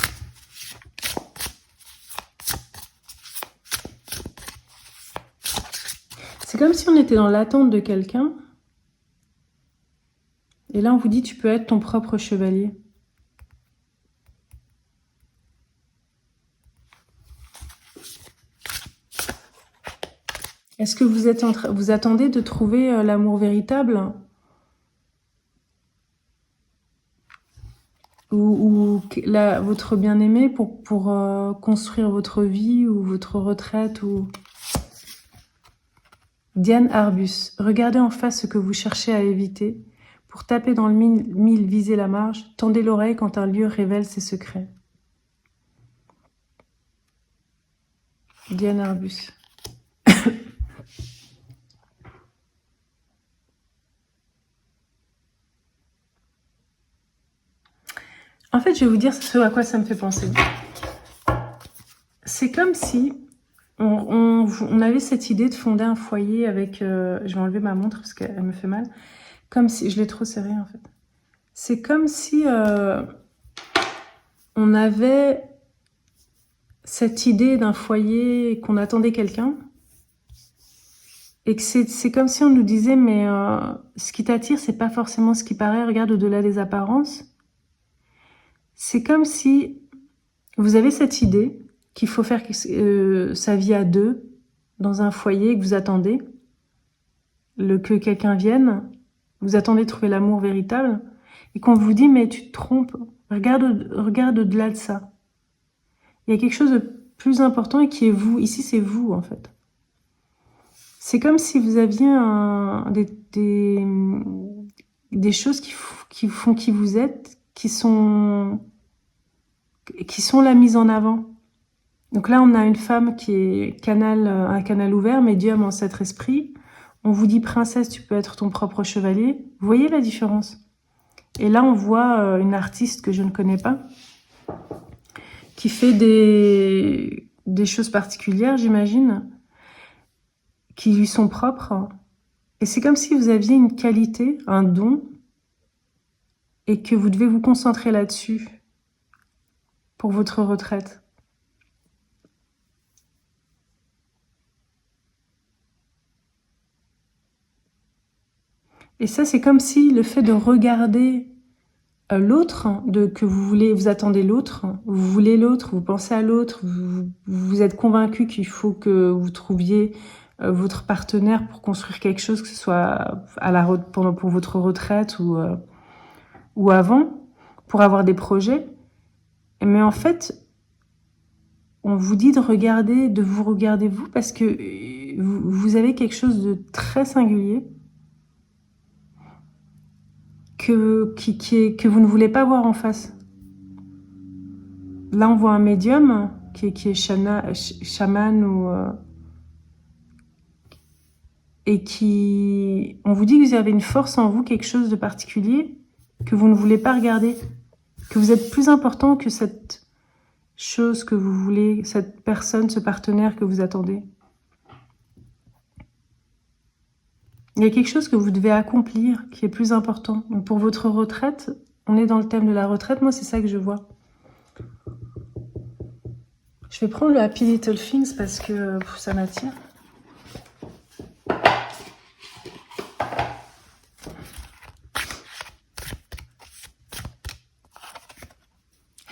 C'est comme si on était dans l'attente de quelqu'un. Et là, on vous dit, tu peux être ton propre chevalier. Est-ce que vous attendez de trouver l'amour véritable? Ou votre bien-aimé pour construire votre vie ou votre retraite ou... Diane Arbus, regardez en face ce que vous cherchez à éviter. Pour taper dans le mille, visez la marge. Tendez l'oreille quand un lieu révèle ses secrets. Diane Arbus. En fait, je vais vous dire ce à quoi ça me fait penser. C'est comme si on avait cette idée de fonder un foyer avec... je vais enlever ma montre parce qu'elle me fait mal. Comme si... Je l'ai trop serrée, en fait. C'est comme si on avait cette idée d'un foyer et qu'on attendait quelqu'un. Et que c'est comme si on nous disait, mais ce qui t'attire, c'est pas forcément ce qui paraît. Regarde au-delà des apparences. C'est comme si vous avez cette idée qu'il faut faire sa vie à deux, dans un foyer, que vous attendez que quelqu'un vienne, vous attendez de trouver l'amour véritable, et qu'on vous dit, mais tu te trompes, regarde au-delà de ça. Il y a quelque chose de plus important et qui est vous. Ici, c'est vous, en fait. C'est comme si vous aviez des choses qui font qui vous êtes, qui sont la mise en avant. Donc là, on a une femme qui est un canal ouvert, médium, ancêtre esprit. On vous dit, princesse, tu peux être ton propre chevalier. Vous voyez la différence? Et là, on voit une artiste que je ne connais pas, qui fait des choses particulières, j'imagine, qui lui sont propres. Et c'est comme si vous aviez une qualité, un don, et que vous devez vous concentrer là-dessus pour votre retraite. Et ça, c'est comme si le fait de regarder l'autre, que vous voulez, vous attendez l'autre, vous voulez l'autre, vous pensez à l'autre, vous êtes convaincu qu'il faut que vous trouviez votre partenaire pour construire quelque chose, que ce soit pour votre retraite ou avant, pour avoir des projets. Mais en fait, on vous dit de vous regarder vous, parce que vous avez quelque chose de très singulier que vous ne voulez pas voir en face. Là, on voit un médium qui est chaman et on vous dit que vous avez une force en vous, quelque chose de particulier que vous ne voulez pas regarder, que vous êtes plus important que cette chose que vous voulez, cette personne, ce partenaire que vous attendez. Il y a quelque chose que vous devez accomplir qui est plus important. Donc pour votre retraite, on est dans le thème de la retraite, moi c'est ça que je vois. Je vais prendre le Happy Little Things parce que ça m'attire.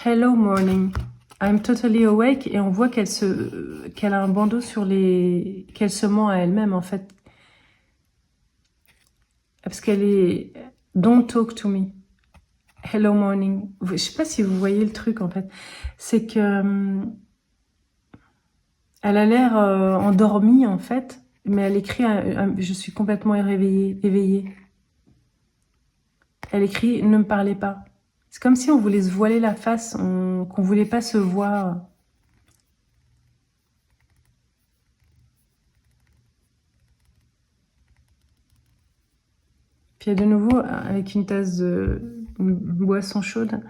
Hello morning, I'm totally awake, et on voit qu'elle a un bandeau sur qu'elle se ment à elle-même en fait. Parce qu'elle est don't talk to me. Hello morning. Je sais pas si vous voyez le truc en fait. C'est que elle a l'air endormie en fait, mais elle écrit je suis complètement éveillée. Elle écrit ne me parlez pas. C'est comme si on voulait se voiler la face, qu'on voulait pas se voir. Puis de nouveau, avec une tasse de boisson chaude.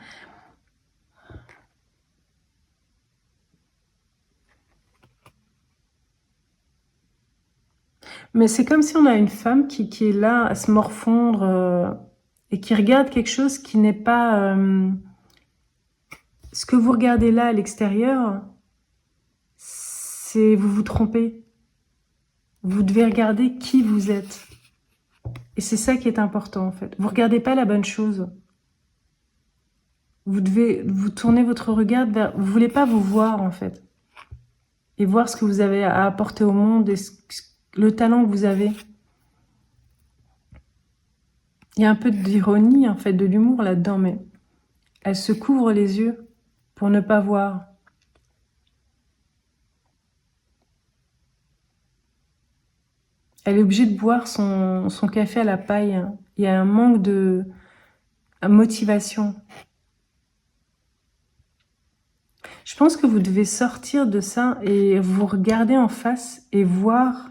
Mais c'est comme si on a une femme qui est là à se morfondre et qui regarde quelque chose qui n'est pas... ce que vous regardez là à l'extérieur, c'est vous vous trompez. Vous devez regarder qui vous êtes. Et c'est ça qui est important en fait. Vous regardez pas la bonne chose. Vous tourner votre regard vers... Vous voulez pas vous voir en fait. Et voir ce que vous avez à apporter au monde et le talent que vous avez. Il y a un peu d'ironie en fait, de l'humour là-dedans, mais elle se couvre les yeux pour ne pas voir. Elle est obligée de boire son café à la paille. Il y a un manque de motivation. Je pense que vous devez sortir de ça et vous regarder en face et voir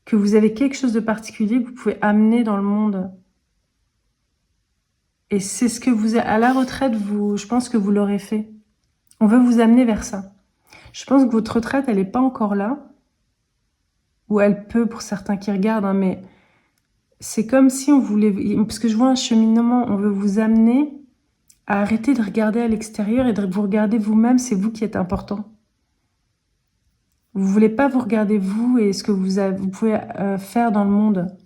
que vous avez quelque chose de particulier que vous pouvez amener dans le monde. Et c'est ce que à la retraite, je pense que vous l'aurez fait. On veut vous amener vers ça. Je pense que votre retraite, elle n'est pas encore là. Ou elle peut pour certains qui regardent, hein, mais c'est comme si on voulait... Parce que je vois un cheminement, on veut vous amener à arrêter de regarder à l'extérieur et de vous regarder vous-même, c'est vous qui êtes important. Vous voulez pas vous regarder vous et ce que vous pouvez faire dans le monde.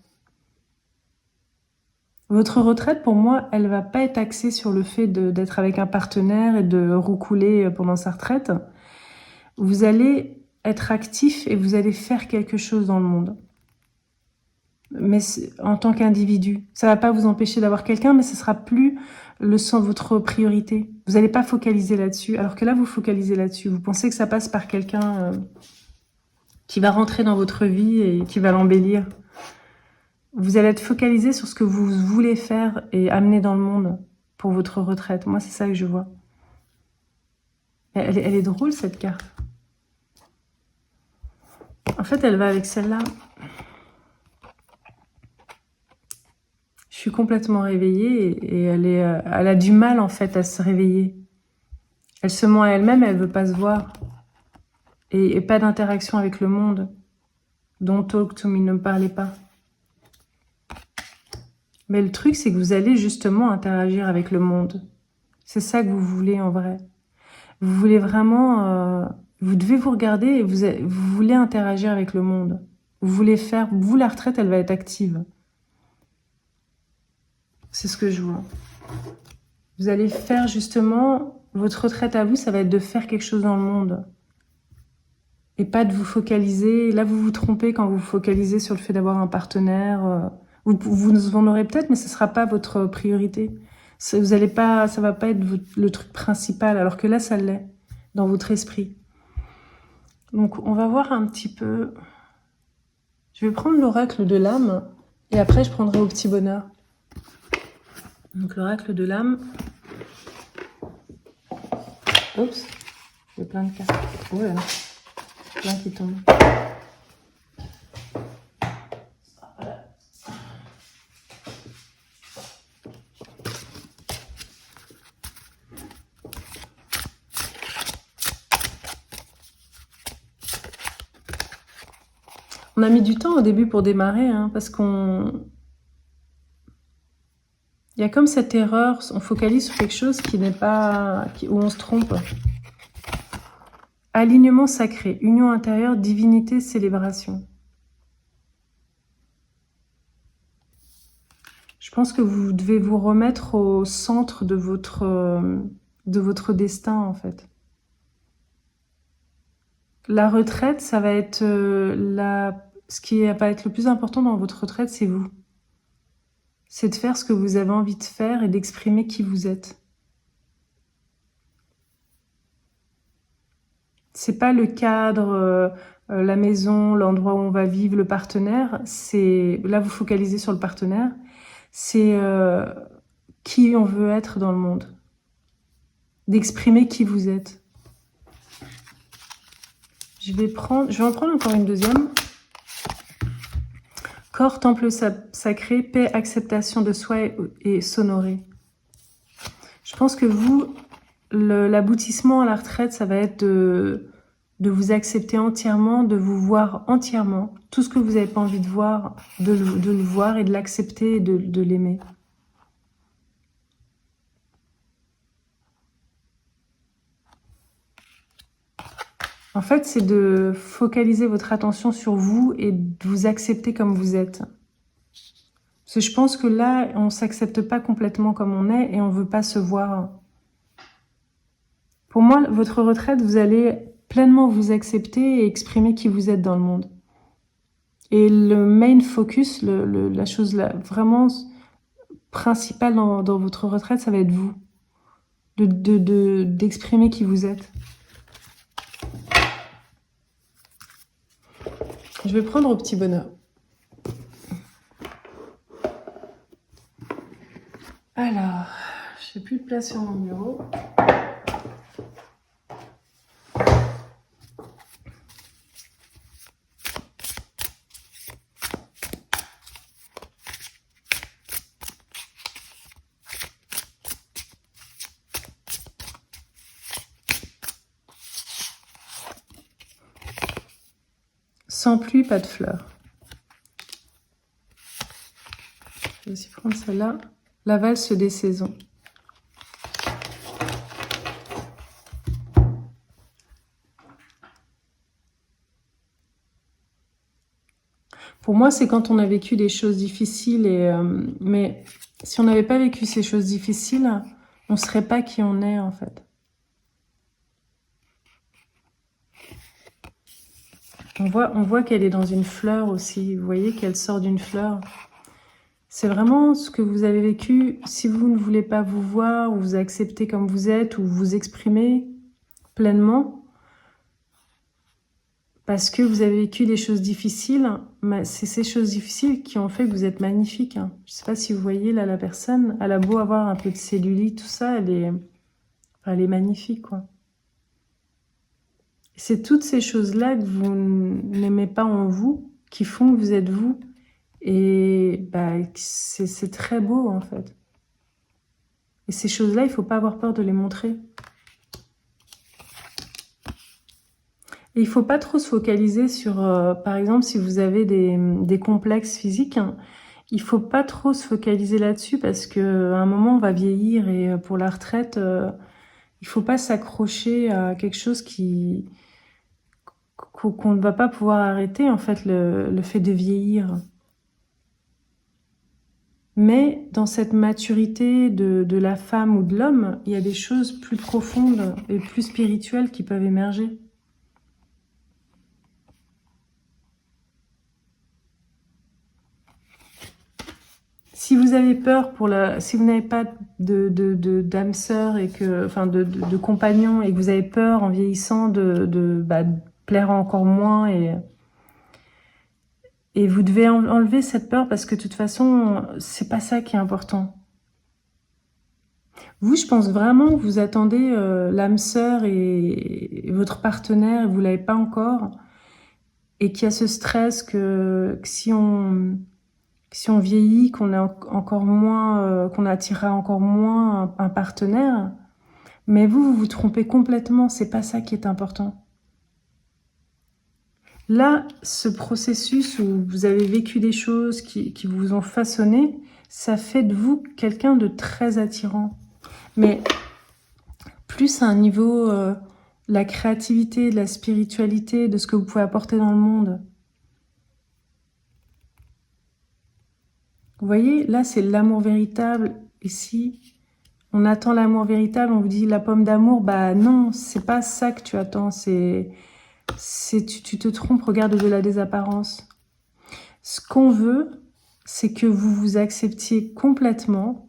Votre retraite, pour moi, elle va pas être axée sur le fait d'être avec un partenaire et de roucouler pendant sa retraite. Vous allez être actif et vous allez faire quelque chose dans le monde. Mais en tant qu'individu. Ça va pas vous empêcher d'avoir quelqu'un, mais ce sera plus votre priorité. Vous n'allez pas focaliser là-dessus, alors que là, vous focalisez là-dessus. Vous pensez que ça passe par quelqu'un qui va rentrer dans votre vie et qui va l'embellir. Vous allez être focalisé sur ce que vous voulez faire et amener dans le monde pour votre retraite. Moi, c'est ça que je vois. Elle est drôle, cette carte. En fait, elle va avec celle-là. Je suis complètement réveillée et elle a du mal, en fait, à se réveiller. Elle se ment à elle-même, elle veut pas se voir. Et pas d'interaction avec le monde. Don't talk to me, ne me parlez pas. Mais le truc, c'est que vous allez justement interagir avec le monde. C'est ça que vous voulez en vrai. Vous voulez vraiment... vous devez vous regarder et vous voulez interagir avec le monde. Vous voulez faire... Vous, la retraite, elle va être active. C'est ce que je vois. Vous allez faire justement, votre retraite à vous, ça va être de faire quelque chose dans le monde. Et pas de vous focaliser, là vous vous trompez quand vous vous focalisez sur le fait d'avoir un partenaire. Vous en aurez peut-être, mais ce ne sera pas votre priorité. Vous allez pas, ça va pas être le truc principal, alors que là ça l'est, dans votre esprit. Donc on va voir un petit peu. Je vais prendre l'oracle de l'âme, et après je prendrai au petit bonheur. Donc l'oracle de l'âme. Oups, j'ai plein de cartes. Oh là là, plein qui tombent. On a mis du temps au début pour démarrer, hein, parce qu'on... Il y a comme cette erreur, on focalise sur quelque chose qui n'est pas... où on se trompe. Alignement sacré, union intérieure, divinité, célébration. Je pense que vous devez vous remettre au centre de votre destin, en fait. La retraite, ça va être ce qui va être le plus important dans votre retraite, c'est vous. C'est de faire ce que vous avez envie de faire et d'exprimer qui vous êtes. C'est pas le cadre, la maison, l'endroit où on va vivre, le partenaire. C'est là vous focalisez sur le partenaire. C'est qui on veut être dans le monde. D'exprimer qui vous êtes. Je vais en prendre encore une deuxième. Corps, temple sacré, paix, acceptation de soi et s'honorer. Je pense que vous, l'aboutissement à la retraite, ça va être de vous accepter entièrement, de vous voir entièrement. Tout ce que vous n'avez pas envie de voir, de le voir et de l'accepter et de l'aimer. En fait, c'est de focaliser votre attention sur vous et de vous accepter comme vous êtes. Parce que je pense que là, on ne s'accepte pas complètement comme on est et on ne veut pas se voir. Pour moi, votre retraite, vous allez pleinement vous accepter et exprimer qui vous êtes dans le monde. Et le main focus, la chose vraiment principale dans votre retraite, ça va être vous. D'exprimer qui vous êtes. Je vais prendre au petit bonheur. Alors, je n'ai plus de place sur mon bureau. Sans pluie, pas de fleurs. Je vais aussi prendre celle-là. La valse des saisons. Pour moi, c'est quand on a vécu des choses difficiles. Mais si on n'avait pas vécu ces choses difficiles, on ne serait pas qui on est, en fait. On voit qu'elle est dans une fleur aussi. Vous voyez qu'elle sort d'une fleur. C'est vraiment ce que vous avez vécu. Si vous ne voulez pas vous voir, ou vous accepter comme vous êtes, ou vous exprimer pleinement, parce que vous avez vécu des choses difficiles, c'est ces choses difficiles qui ont fait que vous êtes magnifique. Je ne sais pas si vous voyez là la personne, elle a beau avoir un peu de cellulite, tout ça, elle est magnifique, quoi. C'est toutes ces choses-là que vous n'aimez pas en vous, qui font que vous êtes vous. Et c'est très beau, en fait. Et ces choses-là, il ne faut pas avoir peur de les montrer. Et il ne faut pas trop se focaliser sur, par exemple, si vous avez des complexes physiques, hein, il ne faut pas trop se focaliser là-dessus parce qu'à un moment, on va vieillir et pour la retraite, il ne faut pas s'accrocher à quelque chose qu'on ne va pas pouvoir arrêter, en fait, le fait de vieillir. Mais dans cette maturité de la femme ou de l'homme, il y a des choses plus profondes et plus spirituelles qui peuvent émerger. Si vous avez peur si vous n'avez pas d'âme sœur et que, enfin de compagnon et que vous avez peur en vieillissant de plaire encore moins et vous devez enlever cette peur parce que de toute façon c'est pas ça qui est important. Vous, je pense vraiment que vous attendez l'âme sœur et votre partenaire et vous l'avez pas encore et qu'il y a ce stress que si on vieillit, qu'on a encore moins, qu'on attirera encore moins un partenaire, mais vous vous trompez complètement, c'est pas ça qui est important. Là, ce processus où vous avez vécu des choses qui vous ont façonné, ça fait de vous quelqu'un de très attirant. Mais plus à un niveau, la créativité, de la spiritualité, de ce que vous pouvez apporter dans le monde. Vous voyez, là, c'est l'amour véritable. Ici, on attend l'amour véritable, on vous dit la pomme d'amour. Bah non, c'est pas ça que tu attends. Tu te trompes, regarde au-delà des apparences. Ce qu'on veut, c'est que vous vous acceptiez complètement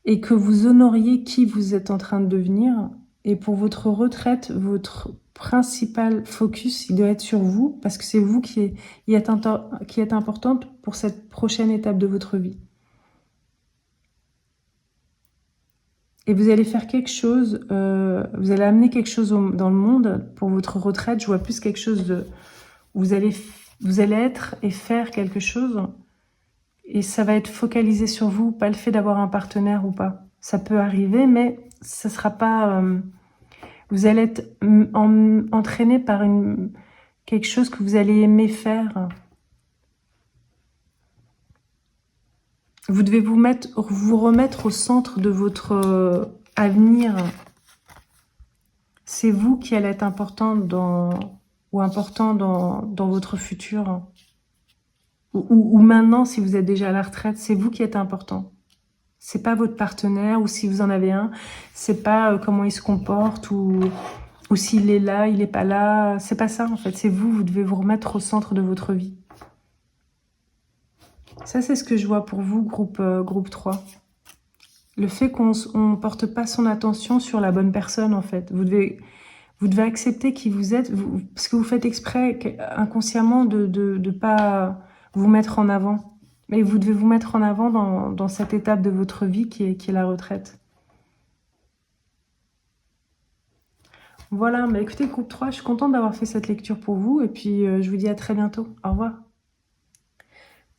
et que vous honoriez qui vous êtes en train de devenir. Et pour votre retraite, votre principal focus, il doit être sur vous, parce que c'est vous qui êtes importante pour cette prochaine étape de votre vie. Et vous allez faire quelque chose, vous allez amener quelque chose dans le monde pour votre retraite. Je vois plus quelque chose de... Vous allez être et faire quelque chose, et ça va être focalisé sur vous, pas le fait d'avoir un partenaire ou pas. Ça peut arriver, mais ça sera pas... vous allez être entraîné par quelque chose que vous allez aimer faire. Vous devez vous remettre au centre de votre avenir. C'est vous qui allez être important dans votre futur. Ou maintenant, si vous êtes déjà à la retraite, c'est vous qui êtes important. C'est pas votre partenaire, ou si vous en avez un, c'est pas comment il se comporte, ou s'il est là, il est pas là. C'est pas ça, en fait. C'est vous, vous devez vous remettre au centre de votre vie. Ça, c'est ce que je vois pour vous, groupe 3. Le fait qu'on ne porte pas son attention sur la bonne personne, en fait. Vous devez accepter qui vous êtes, parce que vous faites exprès inconsciemment de pas vous mettre en avant. Mais vous devez vous mettre en avant dans cette étape de votre vie qui est la retraite. Voilà, bah écoutez, groupe 3, je suis contente d'avoir fait cette lecture pour vous. Et puis, je vous dis à très bientôt. Au revoir.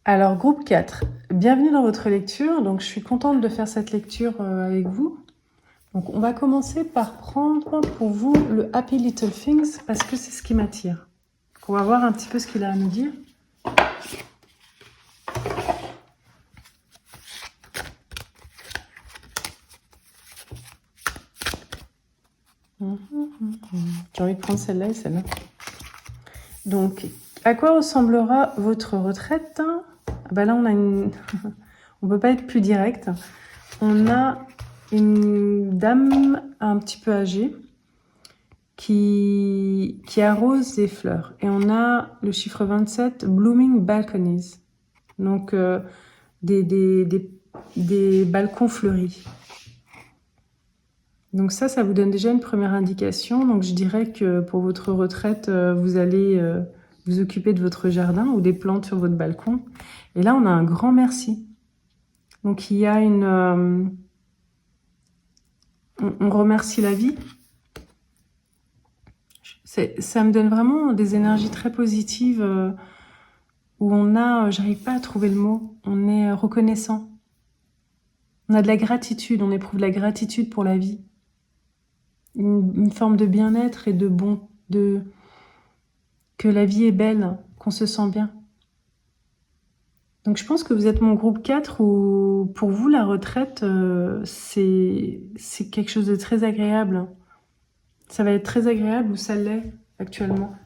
Alors, groupe 4, bienvenue dans votre lecture. Donc, je suis contente de faire cette lecture avec vous. Donc, on va commencer par prendre pour vous le Happy Little Things parce que c'est ce qui m'attire. On va voir un petit peu ce qu'il a à nous dire. J'ai envie de prendre celle-là et celle-là. Donc, à quoi ressemblera votre retraite? Ben là, on a on peut pas être plus direct. On a une dame un petit peu âgée qui arrose des fleurs. Et on a le chiffre 27, Blooming Balconies. Donc, des balcons fleuris. Donc ça vous donne déjà une première indication. Donc je dirais que pour votre retraite, vous allez vous occuper de votre jardin ou des plantes sur votre balcon. Et là, on a un grand merci. Donc il y a on remercie la vie. Ça me donne vraiment des énergies très positives où j'arrive pas à trouver le mot, on est reconnaissant. On a de la gratitude, on éprouve de la gratitude pour la vie. Une forme de bien-être et que la vie est belle, qu'on se sent bien. Donc je pense que vous êtes mon groupe 4 où pour vous la retraite c'est quelque chose de très agréable. Ça va être très agréable ou ça l'est actuellement.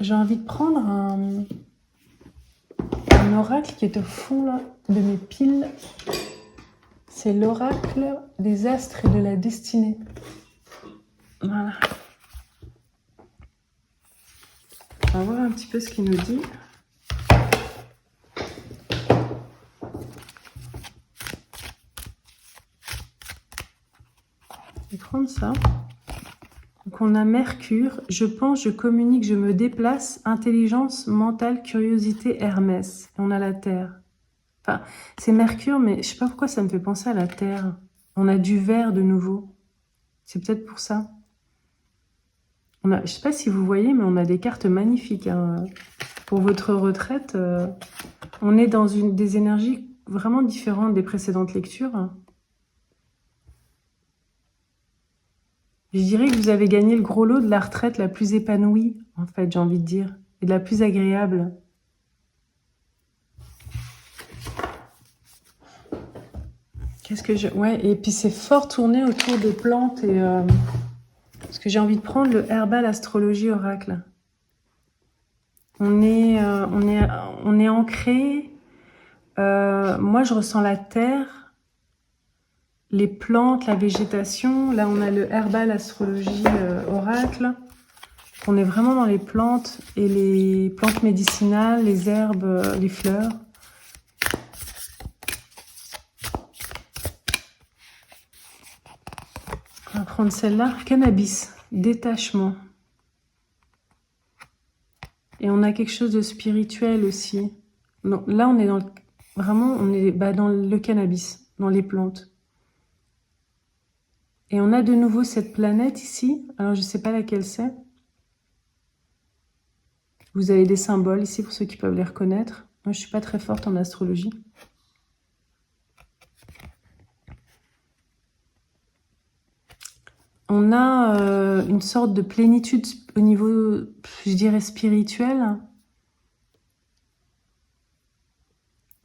J'ai envie de prendre un oracle qui est au fond là. de mes piles, c'est l'oracle des astres et de la destinée. Voilà. On va voir un petit peu ce qu'il nous dit. Je vais prendre ça. Donc on a Mercure, je pense, je communique, je me déplace, intelligence, mentale, curiosité, Hermès. Et on a la Terre. Enfin, c'est Mercure, mais je sais pas pourquoi ça me fait penser à la Terre. On a du vert de nouveau. C'est peut-être pour ça. Je sais pas si vous voyez, mais on a des cartes magnifiques. Hein. Pour votre retraite, on est dans des énergies vraiment différentes des précédentes lectures. Je dirais que vous avez gagné le gros lot de la retraite la plus épanouie, en fait, j'ai envie de dire, et de la plus agréable. Qu'est-ce que je... Ouais, et puis c'est fort tourné autour des plantes et... Parce que j'ai envie de prendre le Herbal Astrologie Oracle. On est ancré. Moi, je ressens la terre, les plantes, la végétation. Là, on a le Herbal Astrologie Oracle. On est vraiment dans les plantes et les plantes médicinales, les herbes, les fleurs. On va prendre celle-là. Cannabis, détachement. Et on a quelque chose de spirituel aussi. Non, là, on est dans vraiment, on est dans le cannabis, dans les plantes. Et on a de nouveau cette planète ici. Alors, je ne sais pas laquelle c'est. Vous avez des symboles ici pour ceux qui peuvent les reconnaître. Moi, je ne suis pas très forte en astrologie. On a une sorte de plénitude au niveau, je dirais, spirituel.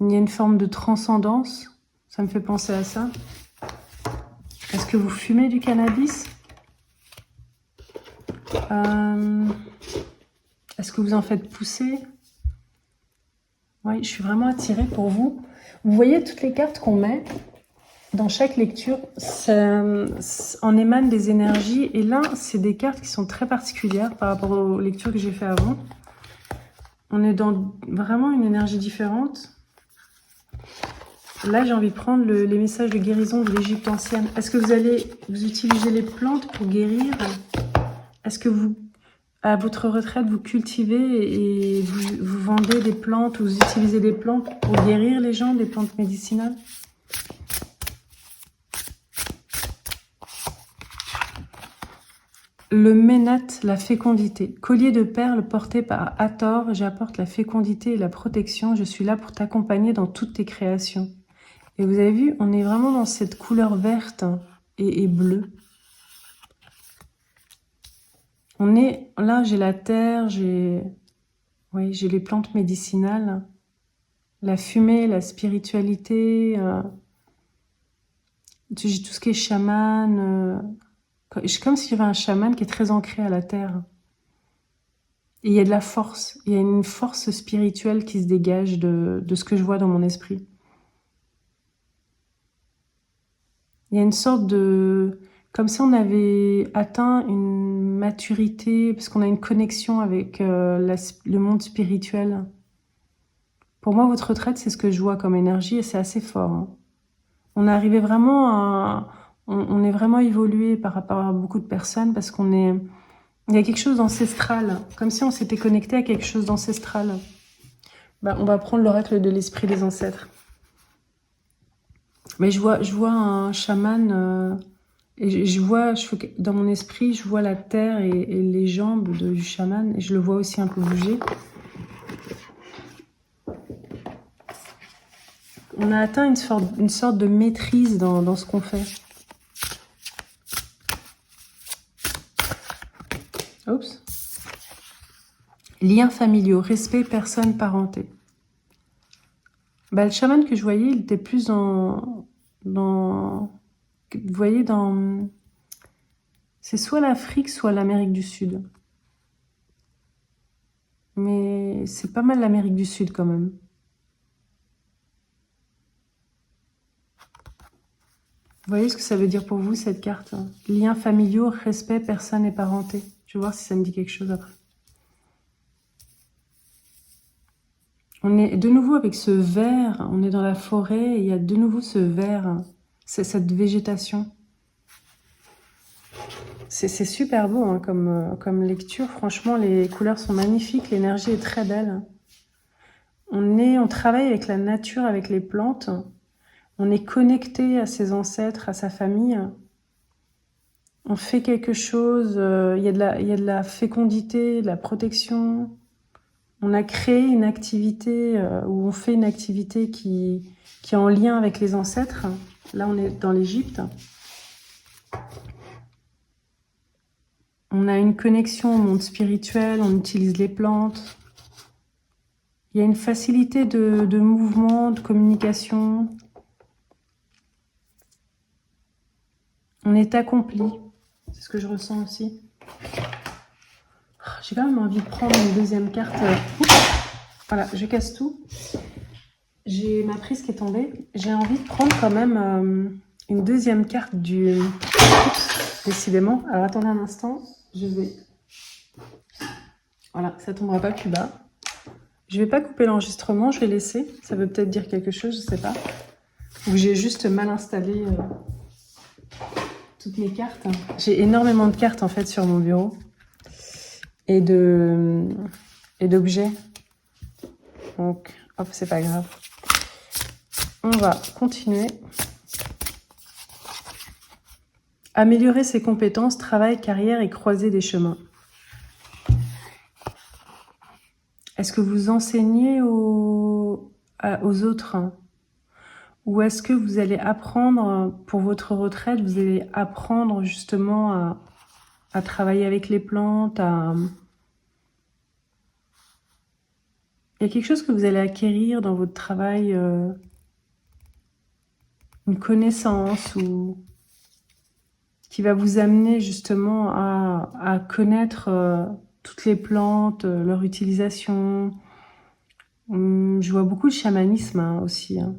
Il y a une forme de transcendance. Ça me fait penser à ça. Est-ce que vous fumez du cannabis? Est-ce que vous en faites pousser? Oui, je suis vraiment attirée pour vous. Vous voyez toutes les cartes qu'on met dans chaque lecture, ça en émane des énergies. Et là, c'est des cartes qui sont très particulières par rapport aux lectures que j'ai fait avant. On est dans vraiment une énergie différente. Là, j'ai envie de prendre les messages de guérison de l'Égypte ancienne. Est-ce que vous utilisez les plantes pour guérir? Est-ce que vous, à votre retraite, vous cultivez et vous vendez des plantes ou vous utilisez des plantes pour guérir les gens, des plantes médicinales? Le Ménat, la fécondité. Collier de perles porté par Hathor, j'apporte la fécondité et la protection. Je suis là pour t'accompagner dans toutes tes créations. Et vous avez vu, on est vraiment dans cette couleur verte et bleue. On est là, j'ai la terre, j'ai les plantes médicinales, la fumée, la spiritualité, j'ai tout ce qui est chaman. Comme s'il y avait un chaman qui est très ancré à la terre. Et il y a de la force, il y a une force spirituelle qui se dégage de ce que je vois dans mon esprit. Il y a une sorte de... Comme si on avait atteint une maturité, parce qu'on a une connexion avec le monde spirituel. Pour moi, votre retraite, c'est ce que je vois comme énergie et c'est assez fort. Hein. On est arrivé vraiment à... On est vraiment évolué par rapport à beaucoup de personnes parce qu'on est... Il y a quelque chose d'ancestral, comme si on s'était connecté à quelque chose d'ancestral. On va prendre l'oracle de l'esprit des ancêtres. Mais je vois un chaman, et dans mon esprit, je vois la terre et les jambes du chaman, et je le vois aussi un peu bouger. On a atteint une sorte de maîtrise dans ce qu'on fait. Oups. Liens familiaux, respect, personne, parenté. Le chaman que je voyais, il était plus vous voyez, c'est soit l'Afrique, soit l'Amérique du Sud. Mais c'est pas mal l'Amérique du Sud quand même. voyez ce que ça veut dire pour vous, cette carte? Liens familiaux, respect, personne et parenté. Je vais voir si ça me dit quelque chose après. On est de nouveau avec ce vert, on est dans la forêt, et il y a de nouveau ce vert, c'est cette végétation. C'est super beau hein, comme lecture, franchement les couleurs sont magnifiques, l'énergie est très belle. On travaille avec la nature, avec les plantes, on est connecté à ses ancêtres, à sa famille. On fait quelque chose, il y a de la fécondité, de la protection. On a créé une activité, ou on fait une activité qui est en lien avec les ancêtres. Là, on est dans l'Égypte. On a une connexion au monde spirituel, on utilise les plantes. Il y a une facilité de mouvement, de communication. On est accompli. C'est ce que je ressens aussi. J'ai quand même envie de prendre une deuxième carte. Voilà, je casse tout. J'ai ma prise qui est tombée. J'ai envie de prendre quand même une deuxième carte du... Oups, décidément. Alors attendez un instant. Je vais... Voilà, ça tombera pas plus bas. Je vais pas couper l'enregistrement, je vais laisser. Ça veut peut-être dire quelque chose, je sais pas. Ou j'ai juste mal installé toutes mes cartes. J'ai énormément de cartes en fait sur mon bureau. Et d'objets. Donc, hop, c'est pas grave. On va continuer. Améliorer ses compétences, travail, carrière et croiser des chemins. Est-ce que vous enseignez aux autres? Ou est-ce que vous allez apprendre, pour votre retraite, vous allez apprendre justement à travailler avec les plantes, Il y a quelque chose que vous allez acquérir dans votre travail, une connaissance ou qui va vous amener justement à connaître toutes les plantes, leur utilisation. Je vois beaucoup de chamanisme hein, aussi. Hein.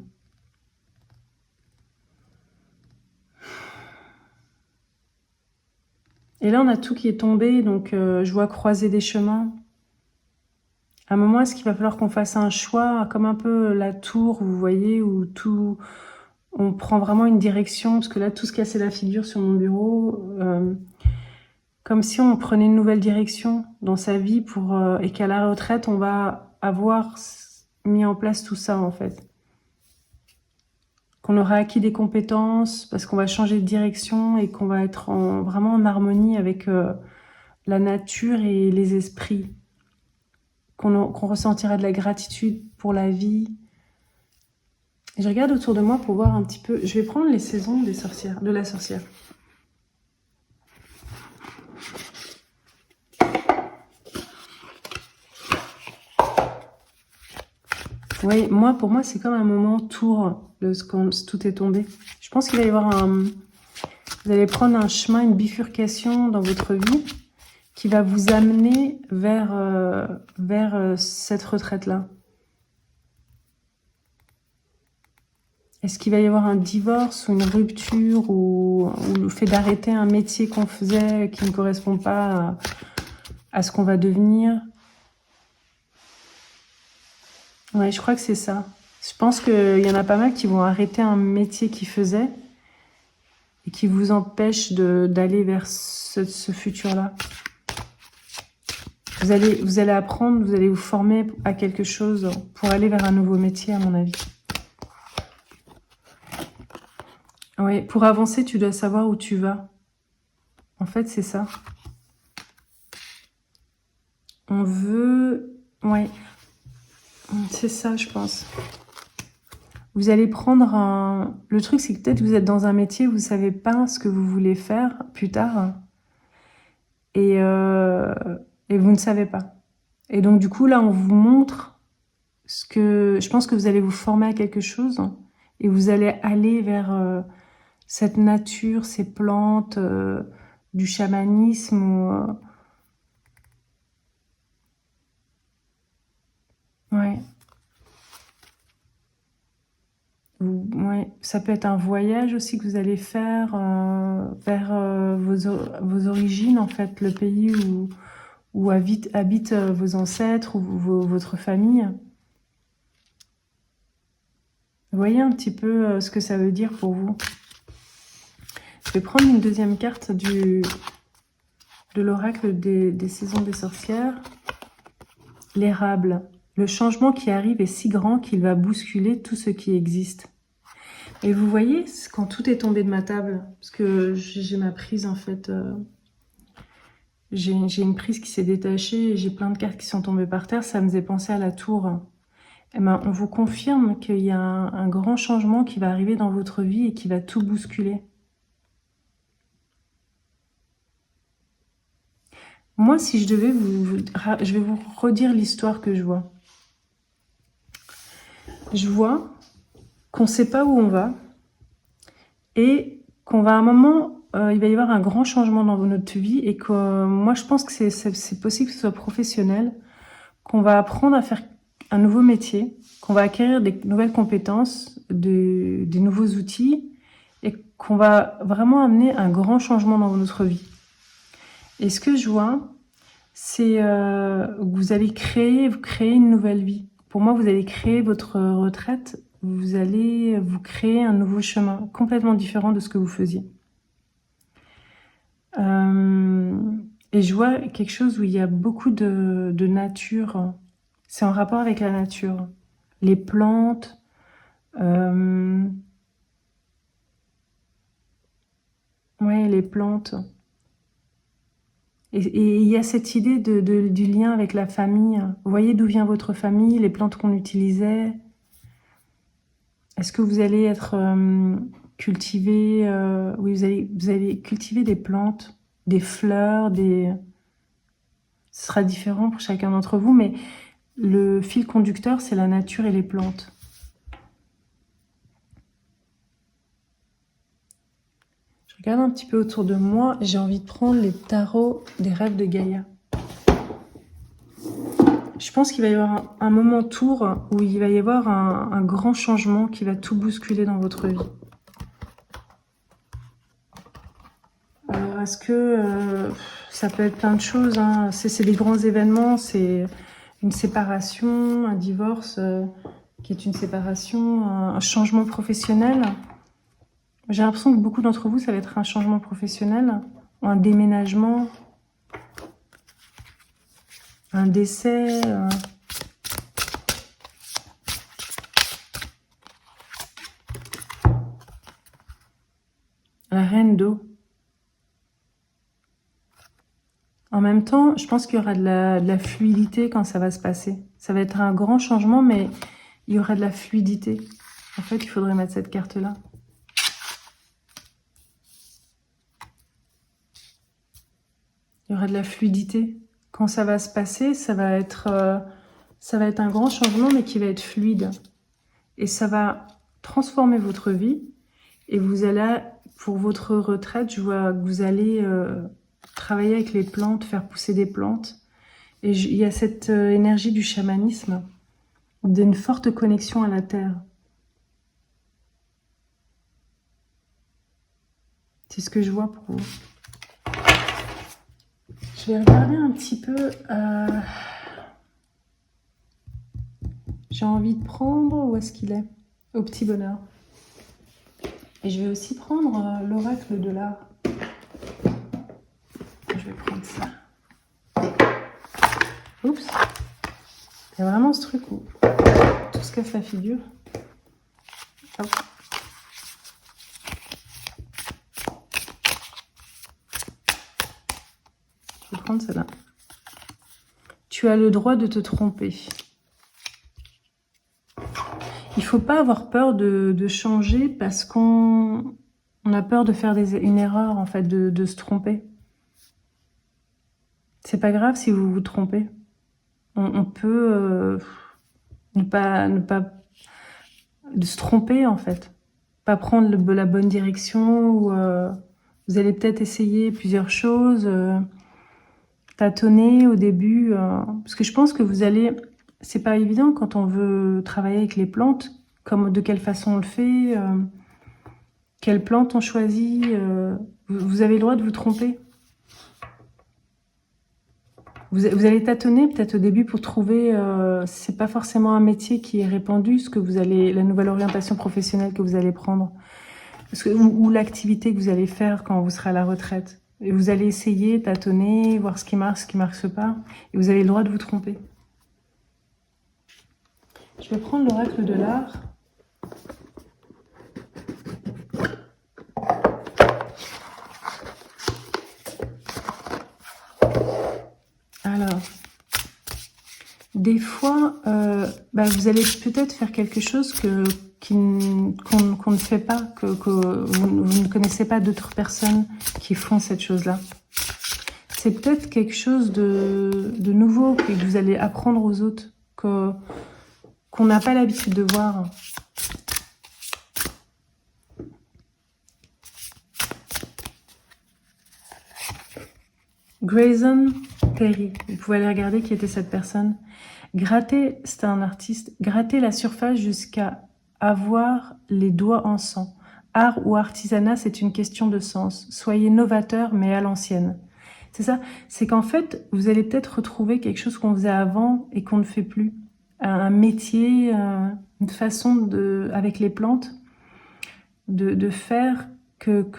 Et là, on a tout qui est tombé, donc je vois croiser des chemins. À un moment, est-ce qu'il va falloir qu'on fasse un choix, comme un peu la tour, vous voyez, où tout... On prend vraiment une direction, parce que là, tout se cassait la figure sur mon bureau. Comme si on prenait une nouvelle direction dans sa vie et qu'à la retraite, on va avoir mis en place tout ça, en fait. Qu'on aura acquis des compétences, parce qu'on va changer de direction et qu'on va être vraiment en harmonie avec la nature et les esprits. Qu'on ressentira de la gratitude pour la vie. Et je regarde autour de moi pour voir un petit peu... Je vais prendre les saisons des sorcières, de la sorcière. Oui, pour moi, c'est comme un moment tour, quand tout est tombé. Je pense qu'il va y avoir vous allez prendre un chemin, une bifurcation dans votre vie qui va vous amener vers cette retraite-là. Est-ce qu'il va y avoir un divorce ou une rupture ou le fait d'arrêter un métier qu'on faisait qui ne correspond pas à ce qu'on va devenir? Ouais, je crois que c'est ça. Je pense qu'il y en a pas mal qui vont arrêter un métier qu'ils faisaient et qui vous empêche d'aller vers ce futur-là. Vous allez apprendre, vous allez vous former à quelque chose pour aller vers un nouveau métier, à mon avis. Oui, pour avancer, tu dois savoir où tu vas. En fait, c'est ça. On veut... Ouais, c'est ça, je pense. Vous allez prendre un... Le truc, c'est que peut-être vous êtes dans un métier, vous ne savez pas ce que vous voulez faire plus tard. Et vous ne savez pas. Et donc, du coup, là, on vous montre ce que... Je pense que vous allez vous former à quelque chose et vous allez aller vers cette nature, ces plantes, du chamanisme. Ouais. Ouais. Oui, ça peut être un voyage aussi que vous allez faire vers vos origines, en fait, le pays où habitent vos ancêtres ou votre famille. Voyez un petit peu ce que ça veut dire pour vous. Je vais prendre une deuxième carte de l'oracle des saisons des sorcières. L'érable. Le changement qui arrive est si grand qu'il va bousculer tout ce qui existe. Et vous voyez, quand tout est tombé de ma table, parce que j'ai ma prise en fait, j'ai une prise qui s'est détachée et j'ai plein de cartes qui sont tombées par terre, ça me faisait penser à la tour. Eh ben, on vous confirme qu'il y a un grand changement qui va arriver dans votre vie et qui va tout bousculer. Moi, si je devais je vais vous redire l'histoire que je vois. Je vois qu'on ne sait pas où on va et qu'on va à un moment, il va y avoir un grand changement dans notre vie et que moi, je pense que c'est possible que ce soit professionnel, qu'on va apprendre à faire un nouveau métier, qu'on va acquérir des nouvelles compétences, des nouveaux outils et qu'on va vraiment amener un grand changement dans notre vie. Et ce que je vois, c'est que vous allez créer une nouvelle vie. Pour moi, vous allez créer votre retraite, vous allez vous créer un nouveau chemin, complètement différent de ce que vous faisiez. Et je vois quelque chose où il y a beaucoup de nature. C'est en rapport avec la nature. Les plantes. Ouais, les plantes. Et il y a cette idée du lien avec la famille. Vous voyez d'où vient votre famille, les plantes qu'on utilisait. Est-ce que vous allez être cultivé oui, vous allez cultiver des plantes, des fleurs, ce sera différent pour chacun d'entre vous, mais le fil conducteur, c'est la nature et les plantes. Je regarde un petit peu autour de moi. J'ai envie de prendre les tarots des rêves de Gaïa. Je pense qu'il va y avoir un moment tour où il va y avoir un grand changement qui va tout bousculer dans votre vie. Alors, est-ce que ça peut être plein de choses, hein. C'est des grands événements, c'est une séparation, un divorce qui est une séparation, un changement professionnel. J'ai l'impression que beaucoup d'entre vous, ça va être un changement professionnel, un déménagement, un décès. La reine d'eau. En même temps, je pense qu'il y aura de la fluidité quand ça va se passer. Ça va être un grand changement, mais il y aura de la fluidité. En fait, il faudrait mettre cette carte-là. Il y aura de la fluidité. Quand ça va se passer, ça va être un grand changement, mais qui va être fluide. Et ça va transformer votre vie. Et vous allez, pour votre retraite, je vois que vous allez travailler avec les plantes, faire pousser des plantes. Et il y a cette énergie du chamanisme, d'une forte connexion à la terre. C'est ce que je vois pour vous. Je vais regarder un petit peu. J'ai envie de prendre, où est-ce qu'il est? Au petit bonheur. Et je vais aussi prendre l'oracle de l'art. Je vais prendre ça. Oups. Il y a vraiment ce truc où tout se casse la figure. Hop. Je vais prendre celle-là. Tu as le droit de te tromper. Il ne faut pas avoir peur de changer parce qu'on a peur de faire une erreur, en fait, de se tromper. C'est pas grave si vous vous trompez. On peut ne pas se tromper, en fait. Pas prendre la bonne direction. Ou, vous allez peut-être essayer plusieurs choses, tâtonner au début. Parce que je pense que vous allez... C'est pas évident quand on veut travailler avec les plantes, de quelle façon on le fait, quelle plante on choisit. Vous avez le droit de vous tromper. Vous allez tâtonner peut-être au début pour trouver, c'est pas forcément un métier qui est répandu, la nouvelle orientation professionnelle que vous allez prendre, ou l'activité que vous allez faire quand vous serez à la retraite. Et vous allez essayer, tâtonner, voir ce qui marche pas, et vous avez le droit de vous tromper. Je vais prendre l'oracle de l'art. Alors, des fois, vous allez peut-être faire quelque chose qu'on ne fait pas, que vous ne connaissez pas d'autres personnes qui font cette chose-là. C'est peut-être quelque chose de nouveau que vous allez apprendre aux autres, qu'on n'a pas l'habitude de voir. Grayson Perry, vous pouvez aller regarder qui était cette personne. C'était un artiste, gratter la surface jusqu'à avoir les doigts en sang. Art ou artisanat, c'est une question de sens. Soyez novateur, mais à l'ancienne. C'est ça, c'est qu'en fait, vous allez peut-être retrouver quelque chose qu'on faisait avant et qu'on ne fait plus. Un métier, une façon avec les plantes, de faire qu'on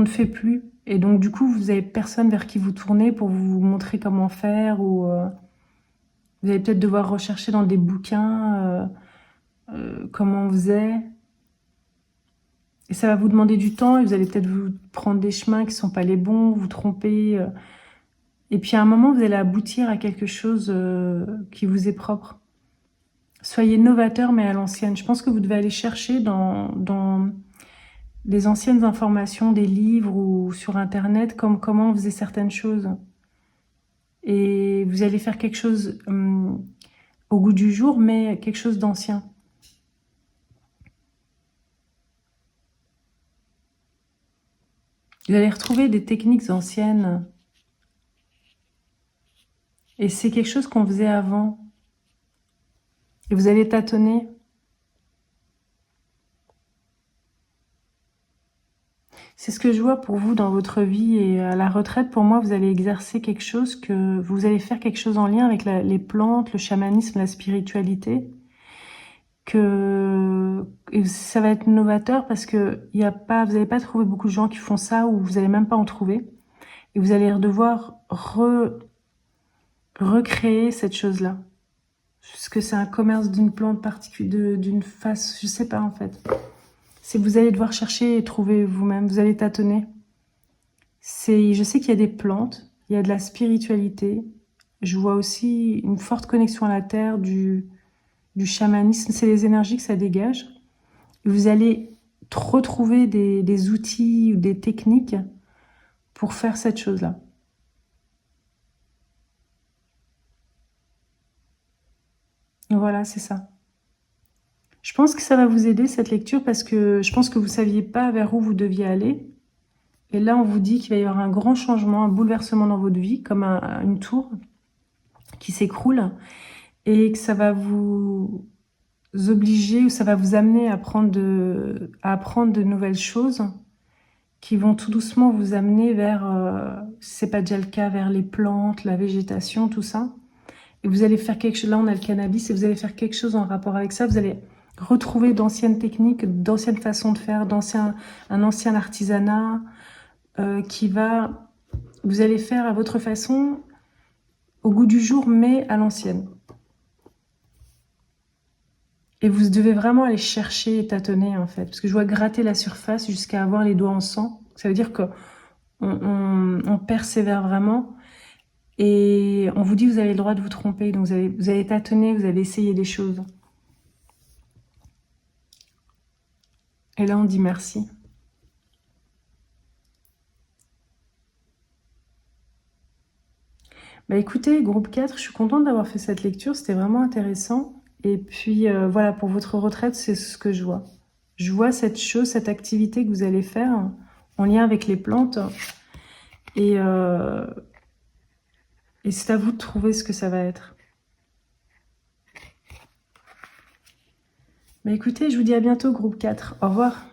ne fait plus. Et donc, du coup, vous avez personne vers qui vous tournez pour vous montrer comment faire, ou vous allez peut-être devoir rechercher dans des bouquins comment on faisait. Et ça va vous demander du temps, et vous allez peut-être vous prendre des chemins qui ne sont pas les bons, vous tromper. Et puis à un moment, vous allez aboutir à quelque chose qui vous est propre. Soyez novateur, mais à l'ancienne. Je pense que vous devez aller chercher dans les anciennes informations, des livres ou sur Internet, comment on faisait certaines choses. Et vous allez faire quelque chose au goût du jour, mais quelque chose d'ancien. Vous allez retrouver des techniques anciennes. Et c'est quelque chose qu'on faisait avant. Et vous allez tâtonner. C'est ce que je vois pour vous dans votre vie. Et à la retraite, pour moi, vous allez exercer quelque chose, vous allez faire quelque chose en lien avec les plantes, le chamanisme, la spiritualité. Et ça va être novateur parce que vous n'allez pas trouver beaucoup de gens qui font ça, ou vous n'allez même pas en trouver. Et vous allez devoir recréer cette chose-là. Est-ce que c'est un commerce d'une plante particulière, d'une face, je sais pas en fait. Vous allez devoir chercher et trouver vous-même, vous allez tâtonner. Je sais qu'il y a des plantes, il y a de la spiritualité. Je vois aussi une forte connexion à la terre, du chamanisme. C'est les énergies que ça dégage. Et vous allez retrouver des outils ou des techniques pour faire cette chose-là. Voilà, c'est ça. Je pense que ça va vous aider, cette lecture, parce que je pense que vous ne saviez pas vers où vous deviez aller. Et là, on vous dit qu'il va y avoir un grand changement, un bouleversement dans votre vie, comme une tour qui s'écroule, et que ça va vous obliger, ou ça va vous amener à apprendre de nouvelles choses qui vont tout doucement vous amener vers, si ce n'est pas déjà le cas, vers les plantes, la végétation, tout ça. Et vous allez faire quelque chose, là on a le cannabis, et vous allez faire quelque chose en rapport avec ça. Vous allez retrouver d'anciennes techniques, d'anciennes façons de faire, un ancien artisanat vous allez faire à votre façon, au goût du jour, mais à l'ancienne. Et vous devez vraiment aller chercher et tâtonner, en fait. Parce que je vois gratter la surface jusqu'à avoir les doigts en sang. Ça veut dire qu'on on persévère vraiment. Et on vous dit, vous avez le droit de vous tromper. Donc vous allez tâtonner, vous allez essayer des choses. Et là, on dit merci. Bah écoutez, groupe 4, je suis contente d'avoir fait cette lecture. C'était vraiment intéressant. Et puis, voilà, pour votre retraite, c'est ce que je vois. Je vois cette chose, cette activité que vous allez faire en lien avec les plantes. Et c'est à vous de trouver ce que ça va être. Mais écoutez, je vous dis à bientôt, groupe 4. Au revoir.